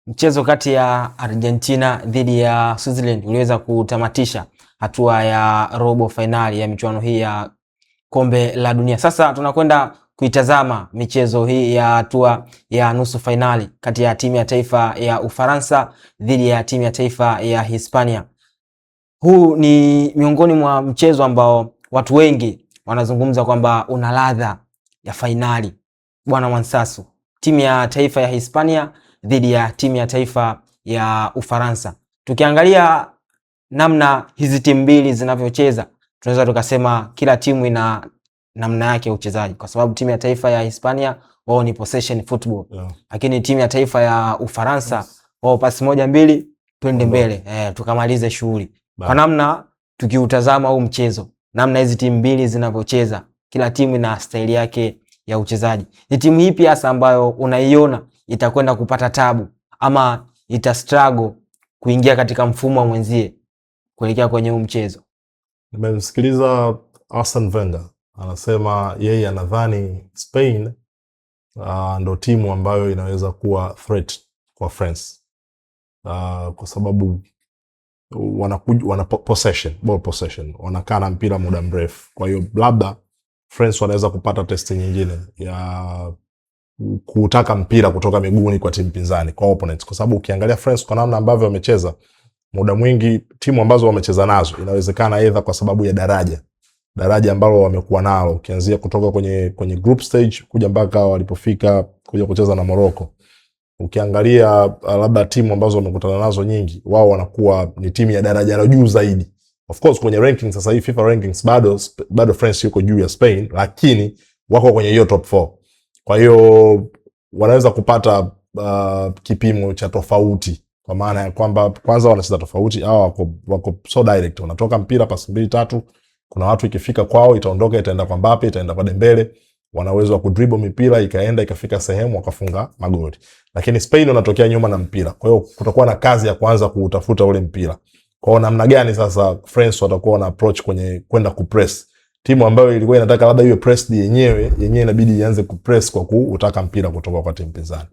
Mchezo kati ya Argentina dhidi ya Switzerland uliweza kutamatisha hatua ya robo finali ya michuano hii ya kombe la dunia. Sasa tunakwenda kuitazama michezo hii ya hatua ya nusu finali kati ya timu ya taifa ya Ufaransa dhidi ya timu ya taifa ya Hispania. Huu ni miongoni mwa mchezo ambao watu wengi wanazungumza kwamba una ladha ya finali. Bwana Mwansasu, timu ya taifa ya Hispania dhidi ya timu ya taifa ya Ufaransa. Tukiangalia namna hizi timu mbili zinavyocheza, tunaweza tukasema kila timu ina namna yake ya uchezaji, kwa sababu timu ya taifa ya Hispania wao ni possession football. Lakini timu ya taifa ya Ufaransa wao pasi moja mbili twende mbele, tukamalize shughuli. Kwa namna tukiutazama huu mchezo, namna hizi timu mbili zinavyocheza, kila timu ina style yake ya uchezaji. Ni timu ipi hasa ambayo unaiona itakwenda kupata tabu ama ita struggle kuingia katika mfumo wa mwenzie kuelekea kwenye huu mchezo? Nimemsikiliza Arsene Wenger anasema yeye anadhani Spain ndo timu ambayo inaweza kuwa threat kwa France, kwa sababu wana ball possession, wanakaa na mpira muda mrefu. Kwa hiyo labda France wanaweza kupata test nyingine ya kutaka mpira kutoka miguuni kwa timu pinzani, kwa opponents, kwa sababu ukiangalia France kwa namna ambavyo wamecheza muda mwingi, timu ambazo wamecheza nazo inawezekana either kwa sababu ya daraja ambalo wamekuwa nalo, ukianzia kutoka kwenye group stage kuja mpaka walipofika kuja kucheza na Morocco. Ukiangalia labda timu ambazo wamekutana nazo nyingi, wao wanakuwa ni timu ya daraja la juu zaidi. Of course kwenye rankings sasa hivi, FIFA rankings, bado France yuko juu ya Spain, lakini wako kwenye hiyo top 4. Kwa hiyo wanaweza kupata kipimo cha tofauti kwa maana ya kwamba kwanza wanacheza tofauti, au wako so direct, wanatoka mpira pasi 2-3, kuna watu ikifika kwao itaondoka itaenda kwa Mbappe, itaenda kwa Dembele, wana uwezo wa kudribble mipira ikaenda ikafika sehemu wakafunga magoli. Lakini Spain wanatokea nyuma na mpira, kwa hiyo kutakuwa na kazi ya kwanza kuutafuta ule mpira. Kwa hiyo namna gani sasa France watakuwa na approach kwenye kwenda kupress timu ambayo ilikuwa inataka labda iwe pressed yenyewe inabidi ianze kupress kwa kutaka mpira kutoka kwa timu pinzani.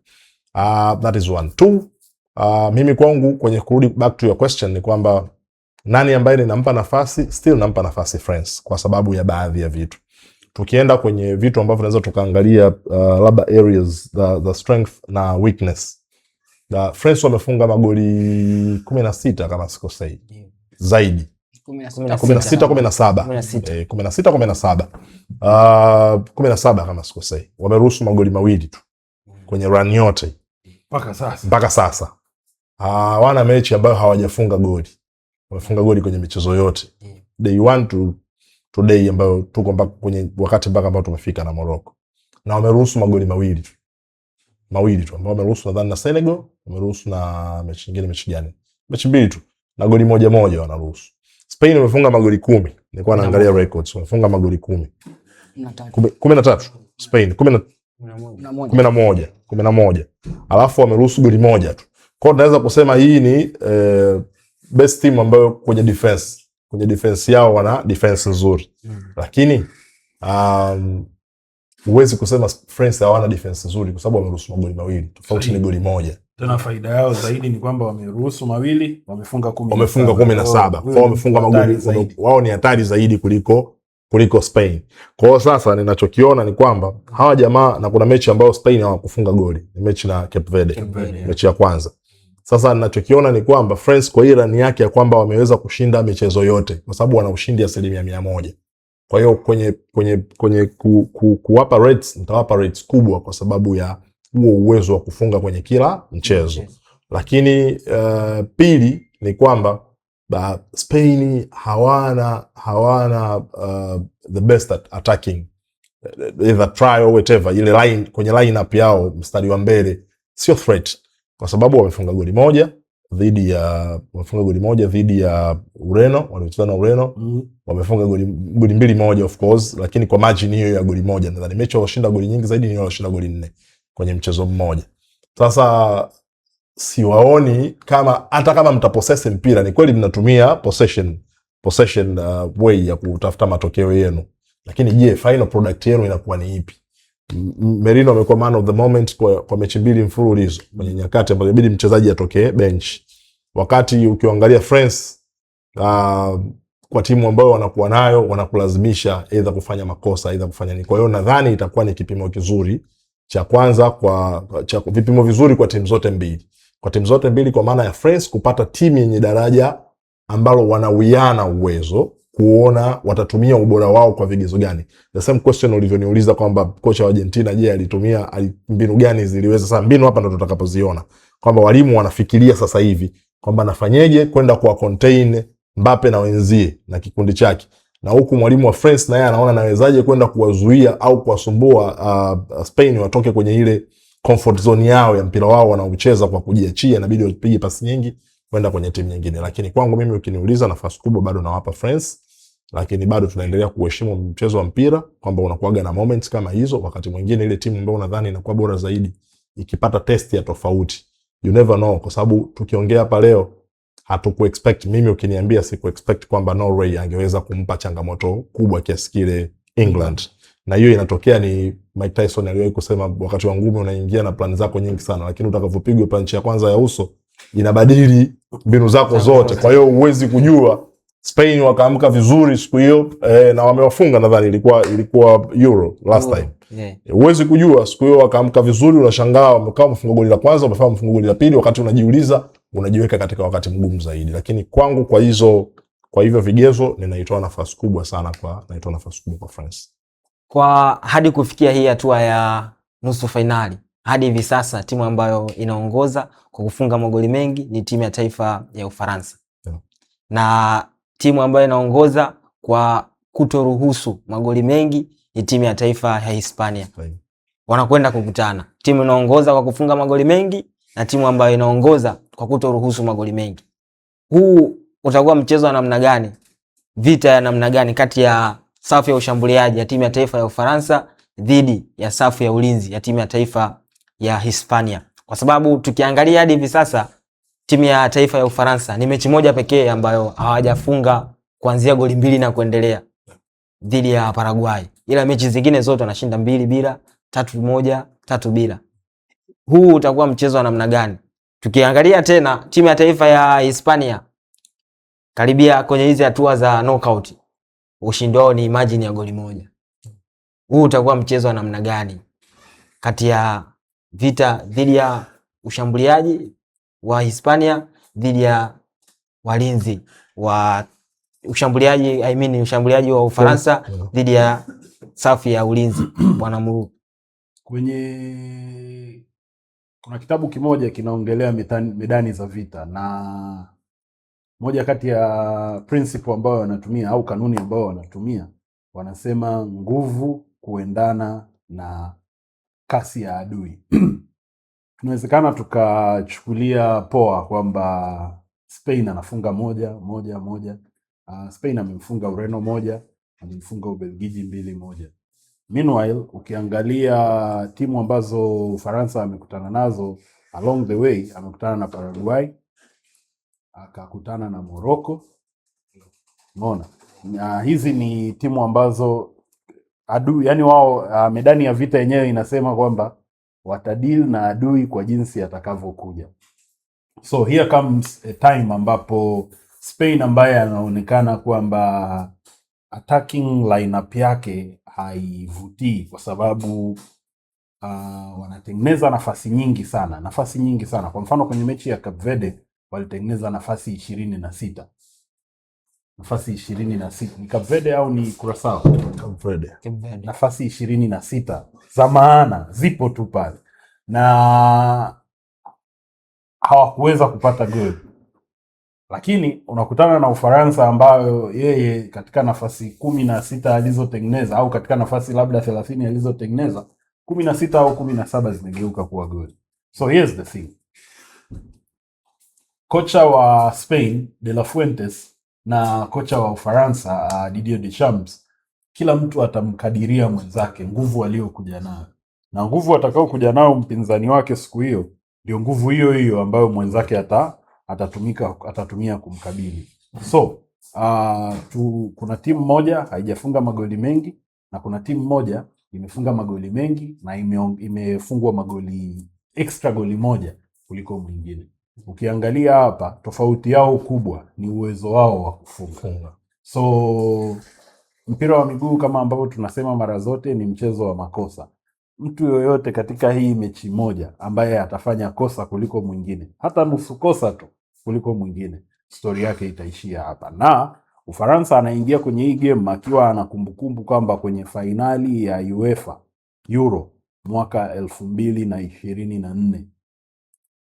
That is one. Two, mimi kwangu kwenye kurudi back to your question ni kwamba nani ambaye ninampa nafasi, still nampa nafasi France kwa sababu ya baadhi ya vitu. Tukienda kwenye vitu ambavyo tunaweza tukaangalia labda areas the strength na weakness. France wamefunga magoli 16 kama sikosei. Zaidi 16-17 kama sikosei. Wameruhusu magoli mawili tu kwenye run yote mpaka sasa. Hawana mechi ambayo hawajafunga goli. Wamefunga goli kwenye michezo yote. Day 1 to today ambayo tuko mpaka kwenye wakati mpaka ambao tumefika na Morocco. Na wameruhusu magoli mawili tu ambao wameruhusu nadhani na Senegal, wameruhusu na mechi nyingine, mechi gani? Mechi mbili tu na goli moja wanaruhusu. Spain wamefunga magoli 10. Nilikuwa naangalia records, wamefunga magoli 10. 13. Spain 11. Alafu wameruhusu goli moja tu. Kwa hiyo tunaweza kusema hii ni best team ambayo kwenye defense yao wana defense nzuri. Lakini huwezi kusema France hawana defense nzuri kwa sababu wameruhusu magoli mawili. Tofauti ni goli moja. Tena faida yao zaidi ni kwamba wameruhusu mawili, wamefunga 17. Wamefunga 17. Kwa wamefunga magoli, wao ni hatari zaidi kuliko Spain. Kwa hiyo sasa ninachokiona ni kwamba hawa jamaa, na kuna mechi ambayo Spain hawakufunga goli, ni mechi na Cape Verde. Mechi ya kwanza. Sasa ninachokiona ni kwamba France kwa irani yake ya kwamba wameweza kushinda michezo yote kwa sababu wana ushindi 100%. Kwa hiyo kwenye kuwapa rates, nitawapa rates kubwa kwa sababu ya huo uwezo wa kufunga kwenye kila mchezo. Lakini pili ni kwamba Spain hawana the best at attacking, either try or whatever. Ile line kwenye lineup yao mstari wa mbele sio threat kwa sababu wamefunga goli moja dhidi ya Ureno, walicheza na Ureno. Wamefunga goli mbili moja of course, lakini kwa margin hiyo ya goli moja. Nadhani mechi walishinda goli nyingi zaidi ni walishinda goli 4 kwenye mchezo mmoja. Sasa siwaoni hata kama mtapossess mpira, ni kweli mnatumia possession way ya kutafuta matokeo yenu, lakini je, final product yenu inakuwa ni ipi? Merino amekuwa man of the moment kwa mechi mbili mfululizo kwenye nyakati ambazo inabidi mchezaji atokee bench. Wakati ukiangalia France kwa timu ambayo wanakuwa nayo wanakulazimisha either kufanya makosa either kufanya nini. Kwa hiyo nadhani itakuwa ni kipimo kizuri cha kwanza vipimo vizuri kwa timu zote mbili. Kwa timu zote mbili kwa maana ya France kupata timu yenye daraja ambalo wanawiana uwezo, kuona watatumia ubora wao kwa vigezo gani. The same question ulivyoniuliza kwamba kocha wa Argentina je, alitumia mbinu gani ziliweza. Sasa mbinu hapa ndo tutakapoziona kwamba walimu wanafikiria sasa hivi kwamba nafanyeje kwenda kwa contain Mbappe na wenzie na kikundi chake, na huku mwalimu wa France naye anaona nawezaje kwenda kuwazuia au kuwasumbua Spain watoke kwenye ile comfort zone yao ya mpira wao wanaocheza kwa kujiachia, inabidi wapige pasi nyingi kwenda kwenye timu nyingine. Lakini kwangu mimi ukiniuliza, nafasi kubwa bado nawapa France, lakini bado tunaendelea kuheshimu mchezo wa mpira kwamba unakuaga na moments kama hizo. Wakati mwingine ile timu ambayo unadhani inakuwa bora zaidi ikipata test ya tofauti, you never know, kwa sababu tukiongea hapa leo hatukuexpect, mimi ukiniambia sikuexpect kwamba Norway angeweza kumpa changamoto kubwa kiasi kile England. Na hiyo inatokea, ni Mike Tyson aliwahi kusema wakati wa ngumi unaingia na plan zako nyingi sana, lakini utakapopigwa punch ya kwanza ya uso inabadili mbinu zako zote. Kwa hiyo huwezi kujua. Spain wakaamka vizuri siku hiyo na wamewafunga, nadhani ilikuwa Euro last time. Huwezi kujua, siku hiyo wakaamka vizuri, unashangaa wamekaa wamefunga goli la kwanza, wamefanya wamefunga goli la pili, wakati unajiuliza unajiweka katika wakati mgumu zaidi. Lakini kwangu kwa hivyo vigezo ninaitoa nafasi kubwa sana kwa France. Kwa hadi kufikia hii hatua ya nusu finali, hadi hivi sasa timu ambayo inaongoza kwa kufunga magoli mengi ni timu ya taifa ya Ufaransa. Na timu ambayo inaongoza kwa kutoruhusu magoli mengi ni timu ya taifa ya Hispania. Wanakwenda kukutana. Timu inaongoza kwa kufunga magoli mengi na timu ambayo inaongoza kwa kutoruhusu magoli mengi. Huu utakuwa mchezo wa namna gani? Vita ya namna gani kati ya safu ya ushambuliaji ya timu ya taifa ya Ufaransa dhidi ya safu ya ulinzi ya timu ya taifa ya Hispania? Kwa sababu tukiangalia hadi hivi sasa timu ya taifa ya Ufaransa ni mechi moja pekee ambayo hawajafunga kuanzia goli 2 na kuendelea dhidi ya Paraguay. Ila mechi zingine zote wanashinda 2-0, 3-1, 3-0. Huu utakuwa mchezo wa namna gani? Tukiangalia tena timu ya taifa ya Hispania karibia kwenye hizi hatua za knockout, ushindi wao ni margin ya goli 1. Huu utakuwa mchezo wa namna gani kati ya vita dhidi ya ushambuliaji wa Hispania dhidi ya walinzi wa ushambuliaji wa Ufaransa dhidi ya safu ya ulinzi bwana Muru? Kuna kitabu kimoja kinaongelea medani za vita, na moja kati ya principle ambayo wanatumia au kanuni ambayo wanatumia, wanasema nguvu kuendana na kasi ya adui. Tunawezekana tukachukulia poa kwamba Spain anafunga moja. Spain amemfunga Ureno 1, amemfunga Ubelgiji 2-1. Meanwhile, ukiangalia timu ambazo Ufaransa amekutana nazo along the way, amekutana na Paraguay, akakutana na Morocco. Umeona? Hizi ni timu ambazo adui, yani wao medani ya vita yenyewe inasema kwamba watadeal na adui kwa jinsi atakavyokuja. So here comes a time ambapo Spain ambaye anaonekana kwamba attacking lineup yake haivutii kwa sababu wanatengeneza nafasi nyingi sana. Kwa mfano kwenye mechi ya Cape Verde walitengeneza nafasi 26. Nafasi 26. Ni Cape Verde au ni Curaçao? Cape Verde. Nafasi 26 za maana zipo tu pale. Na hawakuweza kupata goli. Lakini unakutana na Ufaransa ambayo yeye katika nafasi 16 alizotengeneza au katika nafasi labda 30 alizotengeneza 16 au 17 zimegeuka kuwa goli. So here's the thing. Kocha wa Spain De La Fuentes na kocha wa Ufaransa Didier Deschamps, kila mtu atamkadiria mwenzake nguvu aliyokuja nayo. Na nguvu atakao kuja nayo mpinzani wake siku hiyo ndio nguvu hiyo ambayo mwenzake atatumia kumkabili. So kuna timu moja haijafunga magoli mengi na kuna timu moja imefunga magoli mengi na imefungwa magoli extra goli moja kuliko mwingine. Ukiangalia hapa tofauti yao kubwa ni uwezo wao wa kufunga. So mpira wa miguu kama ambavyo tunasema mara zote ni mchezo wa makosa. Mtu yoyote katika hii mechi moja ambaye atafanya kosa kuliko mwingine, hata nusu kosa tu kuliko mwingine, story yake itaishia hapa. Na Ufaransa anaingia kwenye hii game akiwa ana kumbukumbu kwamba kwenye fainali ya UEFA Euro mwaka 2024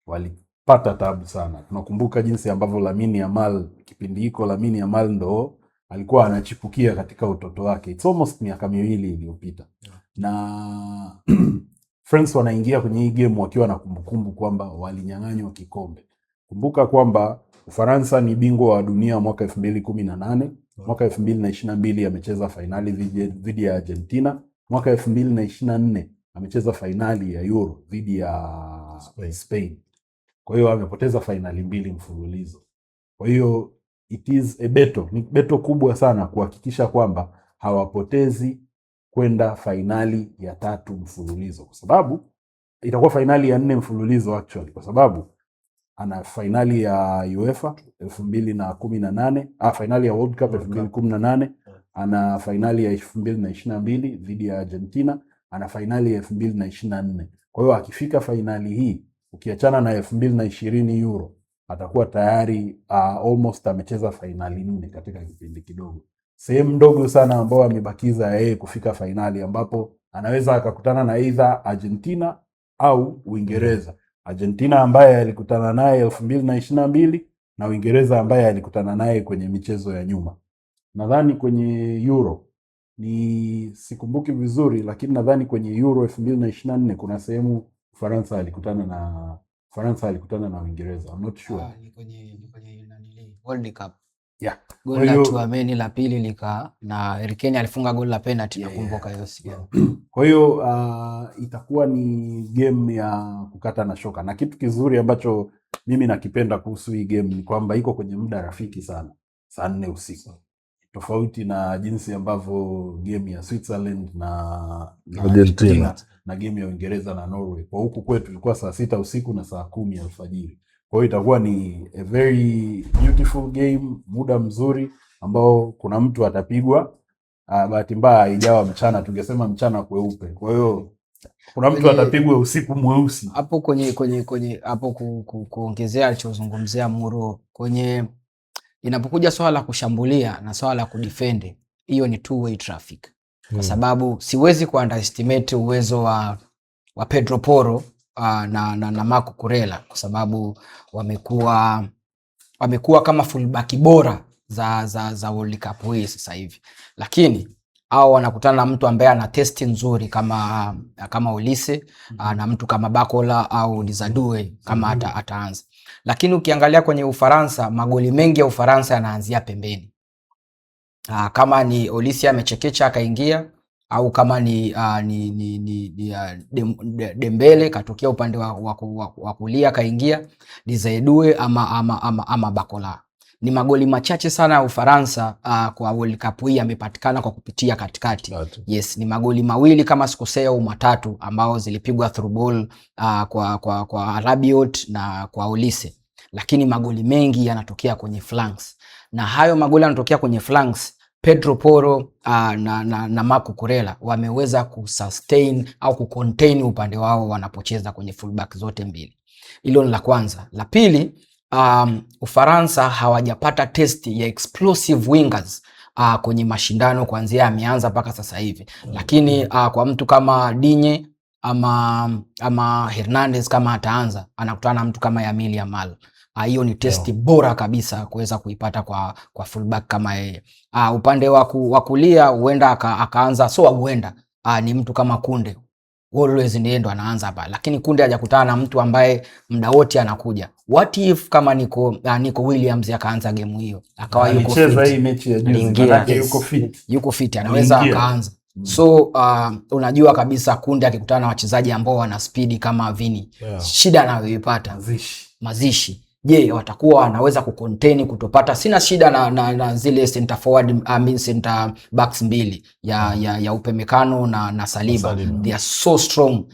walipata tabu sana. Tunakumbuka jinsi ambavyo Lamine Yamal, kipindi hiko Lamine Yamal ndo alikuwa anachipukia katika utoto wake. It's almost miaka 2 iliyopita. Na France wanaingia kwenye hii game wakiwa na kumbukumbu kwamba walinyang'anywa kikombe. Kumbuka kwamba Ufaransa ni bingwa wa dunia mwaka 2018, mwaka 2022 amecheza finali dhidi ya Argentina, mwaka 2024 amecheza finali ya Euro dhidi ya Spain. Kwa hiyo amepoteza finali 2 mfululizo. Kwa hiyo it is a battle, ni beto kubwa sana kuhakikisha kwamba hawapotezi kwenda finali ya 3 mfululizo, kwa sababu itakuwa finali ya 4 mfululizo actually, kwa sababu ana finali ya UEFA 2018, finali ya World Cup 2018, ana finali ya 2022 dhidi ya Argentina, ana finali ya 2024. Kwa hiyo akifika finali hii, ukiachana na 2020 Euro, atakuwa tayari almost amecheza finali 4 katika kipindi kidogo. Sehemu ndogo sana ambao amebakiza yeye kufika finali, ambapo anaweza akakutana na either Argentina au Uingereza. Argentina ambaye alikutana naye 2022 na Uingereza ambaye alikutana naye kwenye michezo ya nyuma. Nadhani kwenye Euro, ni sikumbuki vizuri, lakini nadhani kwenye Euro 2024 kuna sehemu Ufaransa alikutana na Faransa alikutana na Uingereza. I'm not sure. Ni kwenye World Cup. Yeah. Goli la Tchouaméni la pili na Harry Kane alifunga goli la penalty nakumbuka hiyo siku. Kwa hiyo itakuwa ni game ya kukata na shoka, na kitu kizuri ambacho mimi nakipenda kuhusu hii game ni kwamba iko kwenye muda rafiki sana, saa 4 usiku, tofauti na jinsi ambavyo game ya Switzerland na Argentina na game ya Uingereza na Norway. Kwa huku kwetu ilikuwa saa 6 usiku na saa 10 alfajiri. Kwa hiyo itakuwa ni a very beautiful game, muda mzuri ambao kuna mtu atapigwa. Bahati mbaya haijawa mchana, tungesema mchana kweupe. Kwa hiyo kuna mtu atapigwa usiku mweusi. Hapo kwenye hapo kuongezea alichozungumzia Muro, kwenye inapokuja swala la kushambulia na swala la kudefend, hiyo ni two way traffic. Kwa sababu siwezi kuunderestimate uwezo wa Pedro Porro na Marco Kurela, kwa sababu wamekuwa kama fullback bora za World Cup hii sasa hivi, lakini au wanakutana na mtu ambaye ana testi nzuri kama Olise na mtu kama Bakola au Lizadue kama ataanza. Lakini ukiangalia kwenye Ufaransa, magoli mengi ya Ufaransa yanaanzia pembeni. Kama ni Olise amechekecha akaingia, au kama ni Dembele katokea upande wa kulia kaingia, Lizadue ama Bakola. Ni magoli machache sana ya Ufaransa kwa World Cup hii yamepatikana kwa kupitia katikati. Yes, ni magoli mawili kama sikosea au matatu ambao zilipigwa through ball kwa Rabiot na kwa Olise. Lakini magoli mengi yanatokea kwenye flanks. Na hayo magoli yanatokea kwenye flanks, Pedro Porro na Marco Kurela wameweza kusustain au kucontain upande wao wanapocheza kwenye fullback zote mbili. Hilo ni la kwanza. La pili, Ufaransa hawajapata test ya explosive wingers kwenye mashindano kuanzia ameanza mpaka sasa hivi. Lakini kwa mtu kama Digne ama Hernandez kama ataanza, anakutana na mtu kama Lamine Yamal. Hiyo ni testi bora kabisa kuweza kuipata kwa fullback kama yeye. Upande wa kulia huenda akaanza, so huenda ni mtu kama Kunde. Always ndiye ndo anaanza hapa, lakini Kunde hajakutana na mtu ambaye muda wote anakuja. What if kama Nico Williams akaanza game hiyo, akawa yuko fit, anacheza hii mechi ya juzi, maana yuko fit anaweza akaanza. So unajua kabisa Kunde akikutana na wachezaji ambao wana speed kama Vini, shida anayoipata mazishi. Je, watakuwa wanaweza kucontain kutopata? Sina shida na zile center forward center backs mbili ya Upamecano na Saliba. They are so strong.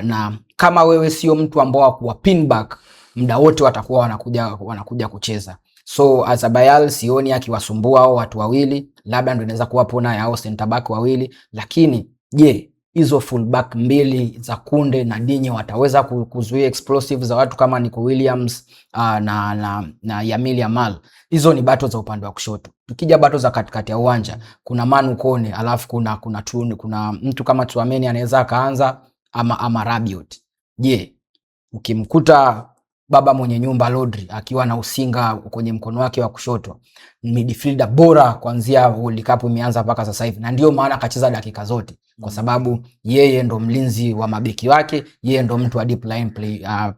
Na kama wewe sio mtu ambao wa pin back, muda wote watakuwa wanakuja kucheza. So Azabayal sioni akiwasumbua hao watu wawili, labda ndio inaweza kuwa pona yao center back wawili. Lakini je, hizo fullback mbili za Kunde na Digne wataweza kuzuia explosive za watu kama Nico Williams na Lamine Yamal? Hizo ni bato za upande wa kushoto. Tukija bato za katikati ya uwanja, kuna Manu Kone, alafu kuna mtu kama Tchouaméni anaweza akaanza ama Rabiot. Je, ukimkuta baba mwenye nyumba Rodri akiwa na usinga kwenye mkono wake wa kushoto, midfielder bora kuanzia World Cup imeanza mpaka sasa hivi, na ndio maana akacheza dakika zote, kwa sababu yeye ndo mlinzi wa mabeki wake, yeye ndo mtu wa deep line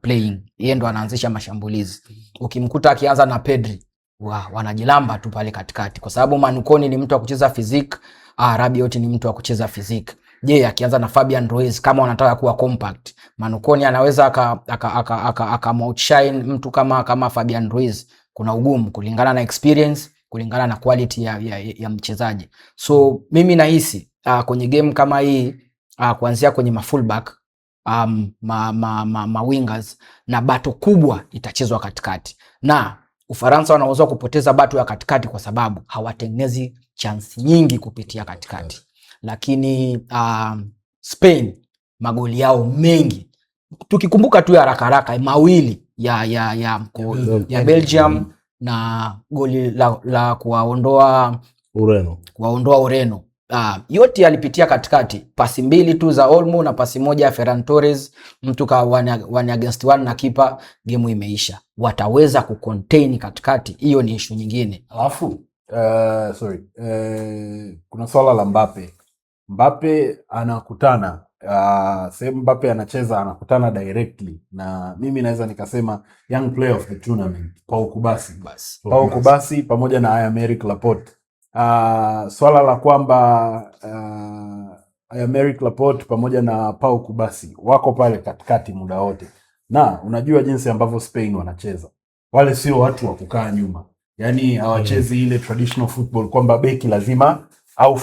playing, yeye ndo anaanzisha mashambulizi. Ukimkuta akianza na Pedri, wanajilamba tu pale katikati, kwa sababu Manu Kone ni mtu wa kucheza physique, Rabiot ni mtu wa kucheza physique. Je, akianza na Fabian Ruiz kama wanataka kuwa compact, Manu Kone anaweza aka outshine mtu kama Fabian Ruiz? Kuna ugumu kulingana na experience, kulingana na quality ya mchezaji. So mimi nahisi kwenye game kama hii, kuanzia kwenye fullback, wingers, na bato kubwa itachezwa katikati. Na Ufaransa wanaweza kupoteza bato ya katikati kwa sababu hawatengenezi chance nyingi kupitia katikati. Lakini Spain magoli yao mengi, tukikumbuka tu ya haraka mawili ya Belgium na goli la kuwaondoa Ureno, yote yalipitia katikati. Pasi mbili tu za Olmo na pasi moja ya Ferran Torres, mtu ka one against one na kipa, game imeisha. Wataweza kucontain katikati? Hiyo ni issue nyingine. Alafu kuna swala la Mbappe anakutana sehemu Mbappe anacheza anakutana directly na mimi naweza nikasema young player of the tournament Pau Kubasi pamoja na Aymeric Laporte. Swala la kwamba Aymeric Laporte pamoja na Pau Kubasi wako pale katikati muda wote, na unajua jinsi ambavyo Spain wanacheza, wale sio watu wa kukaa nyuma, yani hawachezi ile traditional football kwamba beki lazima au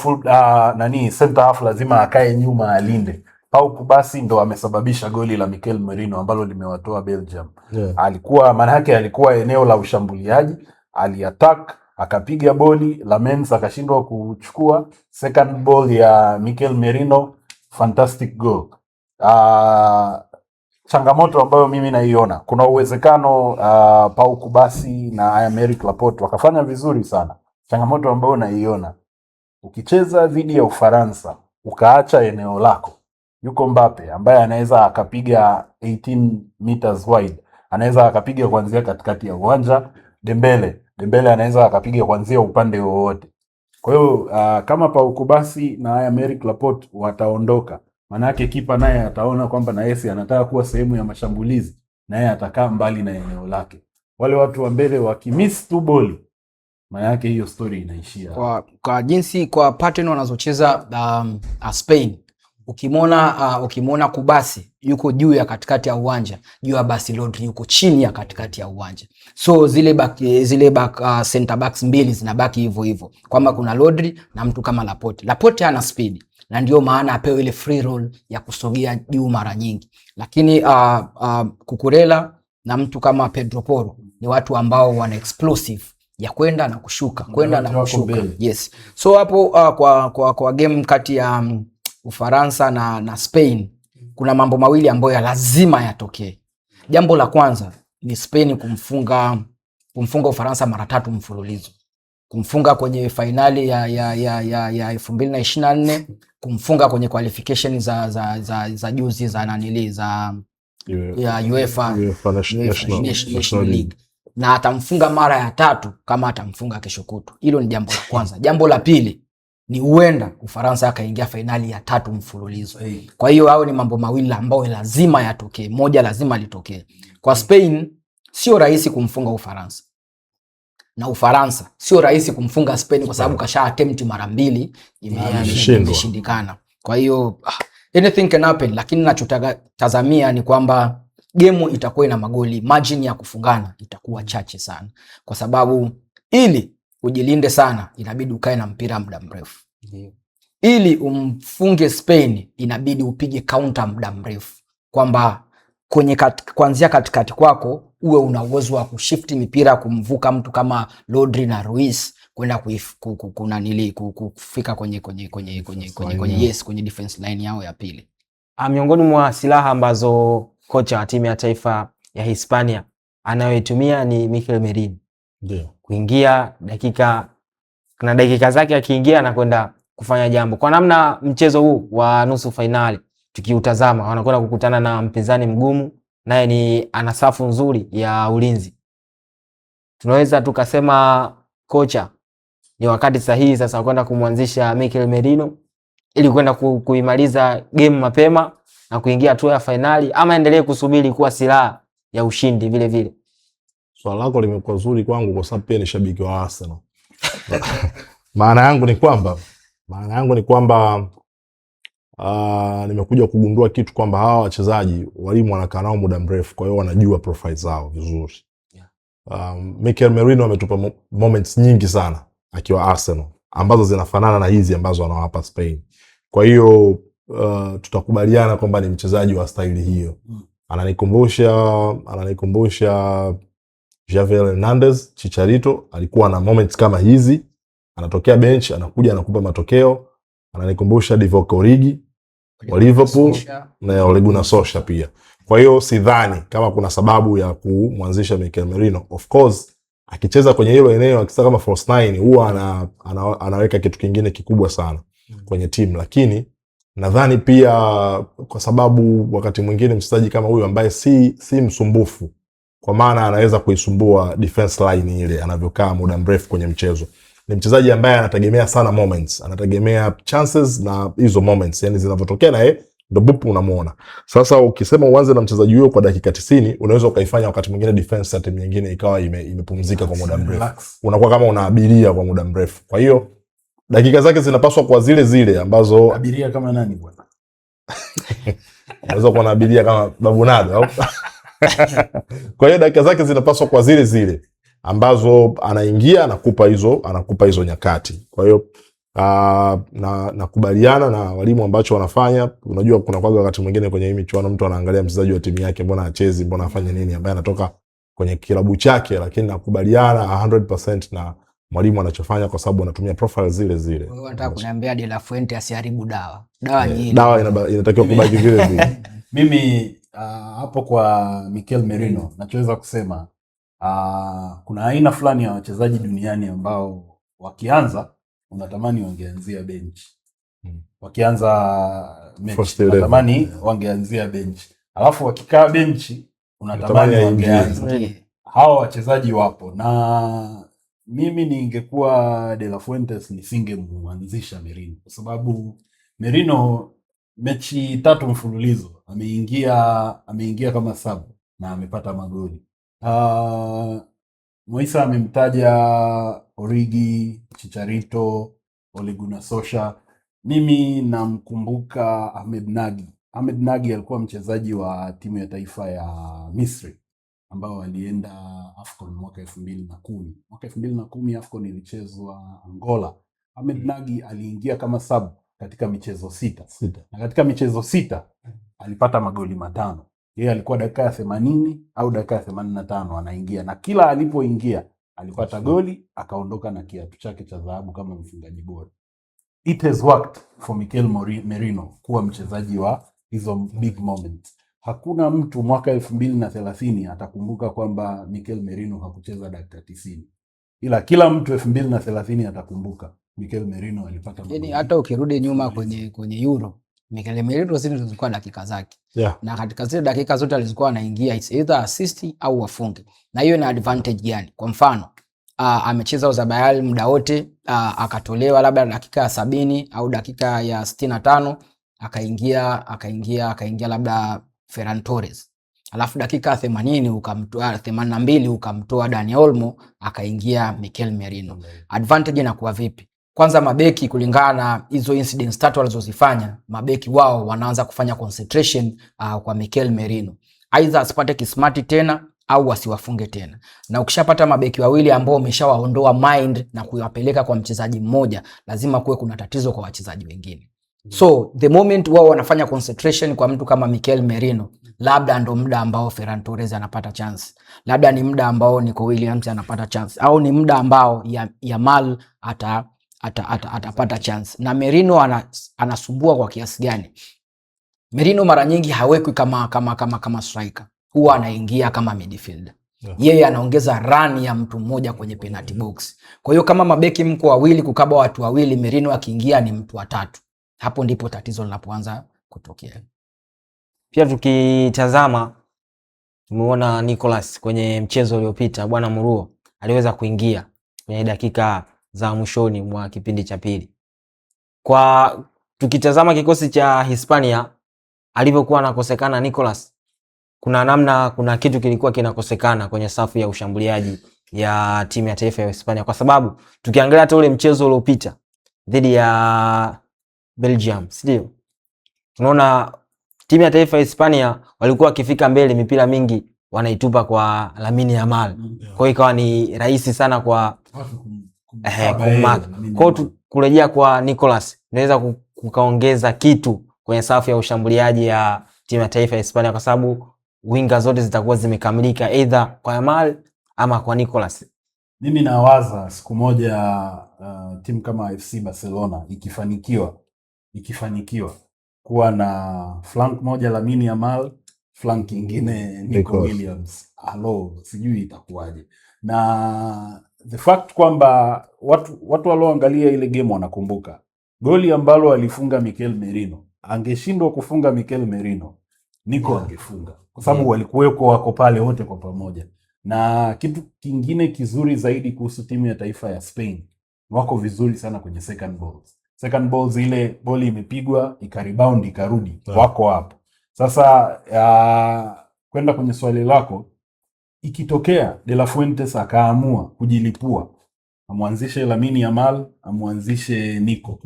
center half lazima akae nyuma alinde. Pau Kubasi ndo amesababisha goli la Mikel Merino ambalo limewatoa Belgium. Alikuwa eneo la ushambuliaji, aliattack, akapiga boli, Lamens akashindwa kuchukua, second ball ya Mikel Merino, fantastic goal. Changamoto ambayo mimi naiona, kuna uwezekano Pau Kubasi na Aymeric Laporte wakafanya vizuri sana. Changamoto ambayo naiona, ukicheza dhidi ya Ufaransa ukaacha eneo lako, yuko Mbappe ambaye anaweza akapiga 18 meters wide, anaweza akapiga kuanzia katikati ya uwanja. Dembele anaweza akapiga kuanzia upande wowote. Kwa hiyo kama Pau Kubasi na Aymeric Laporte wataondoka, maana yake kipa naye ataona kwamba na yeye anataka kuwa sehemu ya mashambulizi, na yeye atakaa mbali na eneo lake. Wale watu wa mbele wakimiss tu boli, maana yake hiyo story inaishia. Kwa jinsi kwa pattern wanazocheza Spain, ukimwona Kubasi yuko juu ya katikati ya uwanja, juu ya basi Rodri yuko chini ya katikati ya uwanja. So zile back center backs mbili zinabaki hivyo hivyo, kwamba kuna Rodri na mtu kama Laporte. Laporte hana speed, na ndio maana apewe ile free roll ya kusogea juu mara nyingi. Lakini Cucurella na mtu kama Pedro Porro ni watu ambao wana explosive ya kwenda na kushuka, Yes. So hapo kwa game kati ya Ufaransa na Spain kuna mambo mawili ambayo lazima yatokee. Jambo la kwanza ni Spain kumfunga Ufaransa mara 3 mfululizo. Kumfunga kwenye finali ya 2024, kumfunga kwenye qualification za juzi za UEFA National League, na atamfunga mara ya 3 kama atamfunga kesho kutu. Hilo ni jambo la kwanza. Jambo la pili ni huenda Ufaransa akaingia finali ya 3 mfululizo. Kwa hiyo hao ni mambo mawili ambayo lazima yatokee, moja lazima litokee. Kwa Spain sio rahisi kumfunga Ufaransa, na Ufaransa sio rahisi kumfunga Spain kwa sababu kasha attempt mara 2 imeshindikana. Kwa hiyo anything can happen, lakini ninachotazamia ni kwamba game itakuwa ina magoli, margin ya kufungana itakuwa chache sana, kwa sababu ili ujilinde sana inabidi ukae na mpira muda mrefu. Ili umfunge Spain inabidi upige counter muda mrefu, kwamba kuanzia katikati kwako uwe una uwezo wa kushift mipira kumvuka mtu kama Rodri na Ruiz kwenda kufika kwenye defense line yao ya pili. Miongoni mwa silaha ambazo kocha wa timu ya taifa ya Hispania anayoitumia ni Mikel Merino. Ndio. Kuingia dakika zake, akiingia na kwenda kufanya jambo. Kwa namna mchezo huu wa nusu finali tukiutazama, wanakwenda kukutana na mpinzani mgumu, naye ana safu nzuri ya ulinzi. Tunaweza tukasema kocha ni wakati sahihi sasa kwenda kumwanzisha Mikel Merino ili kwenda kuimaliza game mapema na kuingia hatua ya finali, ama endelee kusubiri kuwa silaha ya ushindi vile vile. Swali lako limekuwa zuri kwangu kwa sababu pia ni shabiki wa Arsenal. Maana yangu ni kwamba nimekuja kugundua kitu kwamba hawa wachezaji walimu wanakaa nao muda mrefu, kwa hiyo wanajua profile zao vizuri. Mikel Merino ametupa moments nyingi sana akiwa Arsenal ambazo zinafanana na hizi ambazo anawapa Spain. Kwa hiyo tutakubaliana kwamba ni mchezaji wa staili hiyo. Ananikumbusha Javier Hernandez, Chicharito alikuwa na moments kama hizi, anatokea bench anakuja anakupa matokeo. Ananikumbusha Divock Origi wa Liverpool na Ole Gunnar Solskjaer pia. Kwa hiyo sidhani kama kuna sababu ya kumwanzisha Mikel Merino. Of course akicheza kwenye hilo eneo akisema kama false 9 huwa anaweka kitu kingine kikubwa sana kwenye timu, lakini nadhani pia kwa sababu wakati mwingine mchezaji kama huyu ambaye si msumbufu, kwa maana anaweza kuisumbua defense line ile anavyokaa muda mrefu kwenye mchezo. Ni mchezaji ambaye anategemea sana moments, anategemea chances na hizo moments, yani zinavyotokea na yeye ndo bupu unamuona. Sasa ukisema uanze na mchezaji huyo kwa dakika 90, unaweza ukaifanya wakati mwingine defense ya timu nyingine ikawa imepumzika kwa muda mrefu. Unakuwa kama unaabiria kwa muda mrefu. Kwa hiyo dakika zake zinapaswa kwa zile zile ambazo abiria kama nani bwana? Unaweza kuwa na abiria kama Babu Nado au? Kwa hiyo dakika zake zinapaswa kwa zile zile ambazo anaingia anakupa hizo nyakati. Kwa hiyo nakubaliana na walimu ambacho wanafanya. Unajua kuna kwa wakati mwingine kwenye hii michuano mtu anaangalia mchezaji wa timu yake, mbona achezi, mbona afanye nini, ambaye anatoka kwenye kilabu chake, lakini nakubaliana 100% na mwalimu anachofanya kwa sababu anatumia profile zile zile. Wewe unataka kuniambia De La Fuente asiharibu dawa? Dawa nyingi. Dawa inatakiwa kubaki vile vile. Mimi hapo kwa Mikel Merino nachoweza kusema kuna aina fulani ya wachezaji duniani ambao wakianza unatamani wangeanzia bench. Wakianza mechi unatamani wangeanzia bench. Alafu wakikaa bench unatamani wangeanza. Hao wachezaji wapo, na mimi ningekuwa De La Fuentes nisingemuanzisha Merino kwa sababu Merino mechi 3 mfululizo ameingia kama sub na amepata magoli. Moisa amemtaja Origi, Chicharito, Ole Gunnar Solskjaer. Mimi namkumbuka Ahmed Nagy. Ahmed Nagy alikuwa mchezaji wa timu ya taifa ya Misri ambao walienda AFCON mwaka 2010. Mwaka 2010 AFCON ilichezwa Angola. Ahmed Nagy aliingia kama sub katika michezo 6. Na katika michezo 6 alipata magoli 5. Yeye alikuwa dakika ya 80 au dakika ya 85 anaingia, na kila alipoingia alipata goli, akaondoka na kiatu chake cha dhahabu kama mfungaji bora. It has worked for Mikel Merino kuwa mchezaji wa hizo big moments. Hakuna mtu mwaka 2030 atakumbuka kwamba Mikel Merino hakucheza dakika 90. Ila kila mtu 2030 atakumbuka Mikel Merino alipata magoli. Yaani hata ukirudi nyuma kwenye Euro, Mikel Merino zilikuwa dakika zake. Yeah. Na katika zile dakika zote alizokuwa anaingia either assist au afunge. Na hiyo ina advantage gani? Kwa mfano, amecheza Uzabayal muda wote, akatolewa labda dakika ya 70 au dakika ya 65, akaingia labda Ferran Torres. Alafu dakika 80 ukamtoa 82 ukamtoa Dani Olmo, akaingia Mikel Merino. Advantage inakuwa vipi? Kwanza mabeki kulingana na hizo incidents 3 walizozifanya, mabeki wao wanaanza kufanya concentration kwa Mikel Merino. Either asipate kismati tena au wasiwafunge tena. Na ukishapata mabeki wawili ambao umeshawaondoa mind na kuwapeleka kwa mchezaji mmoja, lazima kuwe kuna tatizo kwa wachezaji wengine. So the moment wao wanafanya concentration kwa mtu kama Mikel Merino, labda ndo muda ambao Ferran Torres anapata chance, labda ni muda ambao Nico Williams anapata chance, au ni muda ambao Yamal atapata chance. Na Merino anasumbua kwa kiasi gani? Merino mara nyingi hawekwi kama striker, huwa anaingia kama midfielder. Yeye anaongeza run ya mtu mmoja kwenye penalty box. Kwa hiyo kama mabeki mko wawili kukaba watu wawili, Merino akiingia ni mtu wa 3. Hapo ndipo tatizo linapoanza kutokea. Pia tukitazama tumeona Nicolas kwenye mchezo uliopita, bwana Muruo aliweza kuingia kwenye dakika za mwishoni mwa kipindi cha pili. Kwa tukitazama kikosi cha Hispania alivyokuwa anakosekana Nicolas, kuna kitu kilikuwa kinakosekana kwenye safu ya ushambuliaji ya timu ya taifa ya Hispania, kwa sababu tukiangalia hata ule mchezo uliopita dhidi ya Belgium, sio? Tunaona timu ya taifa ya Hispania walikuwa wakifika mbele, mipira mingi wanaitupa kwa Lamine Yamal. Kwa hiyo ikawa ni rahisi sana kwa kumaka. Kwa hiyo kurejea kwa Nicolas inaweza kukaongeza kitu kwenye safu ya ushambuliaji ya timu ya taifa ya Hispania, kwa sababu winga zote zitakuwa zimekamilika either kwa Yamal ama kwa Nicolas. Mimi nawaza siku moja timu kama FC Barcelona ikifanikiwa kuwa na flank moja Lamine Yamal, flank nyingine Nico Williams. Sijui itakuwaje. Na the fact kwamba watu walioangalia ile game wanakumbuka goli ambalo alifunga Mikel Merino. Angeshindwa kufunga Mikel Merino, Nico angefunga, kwa sababu walikuweko wako pale wote kwa pamoja. Na kitu kingine kizuri zaidi kuhusu timu ya taifa ya Spain, wako vizuri sana kwenye second balls. second ball, zile boli imepigwa ikarebound ikarudi, wako hapo. Sasa kwenda kwenye swali lako, ikitokea De La Fuentes akaamua kujilipua, amwanzishe Lamine Yamal, amwanzishe Nico,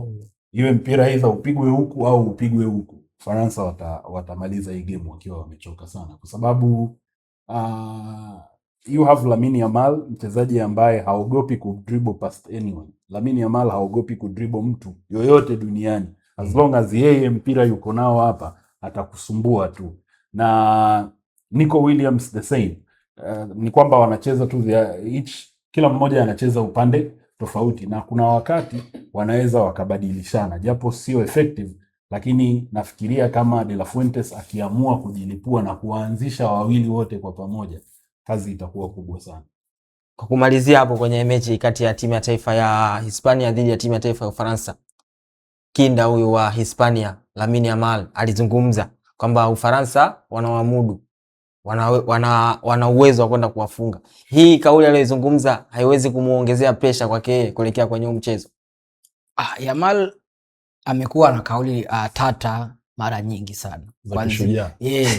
iwe mpira aidha upigwe huku au upigwe huku, Faransa watamaliza hii game wakiwa wamechoka sana, kwa sababu you have Lamine Yamal, mchezaji ambaye haogopi kudribble past anyone. Lamine Yamal haogopi kudribble mtu yoyote duniani, as long as yeye mpira yuko nao hapa atakusumbua tu. Na Nico Williams the same. Ni kwamba wanacheza tu kila mmoja anacheza upande tofauti, na kuna wakati wanaweza wakabadilishana, japo sio effective, lakini nafikiria kama De La Fuentes akiamua kujilipua na kuanzisha wawili wote kwa pamoja, kazi itakuwa kubwa sana. Kwa kumalizia hapo kwenye mechi kati ya timu ya taifa ya Hispania dhidi ya timu ya taifa ya Ufaransa, kinda huyu wa Hispania Lamine Yamal alizungumza kwamba Ufaransa wanawamudu, wana uwezo wa kwenda kuwafunga. Hii kauli aliyozungumza haiwezi kumuongezea pressure kwake kuelekea kwenye mchezo? Yamal amekuwa na kauli tata mara nyingi sana.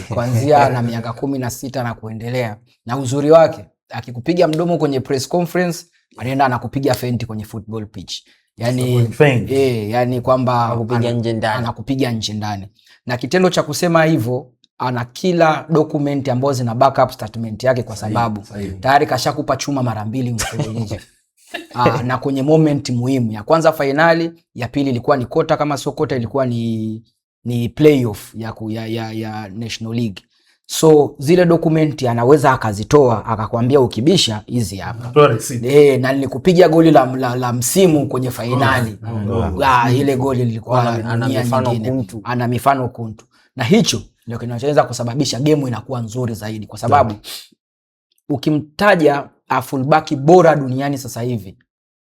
Kuanzia na miaka 16 na kuendelea. Na uzuri wake, akikupiga mdomo kwenye press conference, anaenda anakupiga fenti kwenye football pitch. Yani kwamba anakupiga nje ndani. Na kitendo cha kusema hivyo, ana kila document ambazo zina backup statement yake, kwa sababu tayari kashakupa chuma mara 2 mfululizo. Na kwenye moment muhimu, ya kwanza finali, ya pili ilikuwa ni kota, kama sio kota ilikuwa ni playoff ya National League. So zile dokumenti anaweza akazitoa akakwambia ukibisha hizi hapa. Na nilikupiga goli la msimu kwenye finali. Ile goli lilikuwa ana mifano kuntu. Na hicho ndio kinachoweza kusababisha game inakuwa nzuri zaidi, kwa sababu ukimtaja fullback bora duniani sasa hivi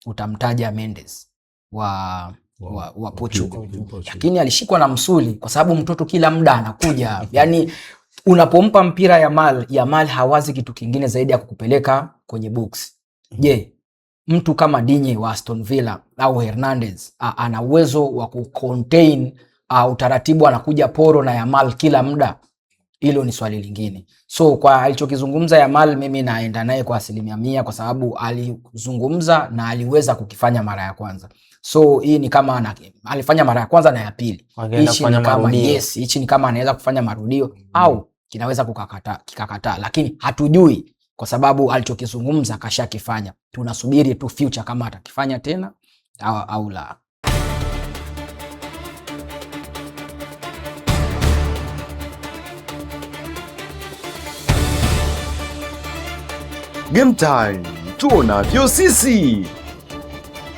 utamtaja Mendes wa Portugal. Lakini alishikwa na msuli kwa sababu mtoto kila muda anakuja. Yani unapompa mpira Yamal hawazi kitu kingine zaidi ya kukupeleka kwenye box. Je, mtu kama Digne wa Aston Villa au Hernandez ana uwezo wa kucontain utaratibu, anakuja poro na Yamal kila muda? Hilo ni swali lingine. So kwa alichokizungumza Yamal, mimi naenda naye kwa 100%, kwa sababu alizungumza na aliweza kukifanya mara ya kwanza. So hii ni kama alifanya mara ya kwanza na ya pili. Hichi ni kama anaweza kufanya marudio au kinaweza kikakataa, lakini hatujui, kwa sababu alichokizungumza kashakifanya. Tunasubiri tu future kama atakifanya tena au la. Game time, tuonavyo sisi.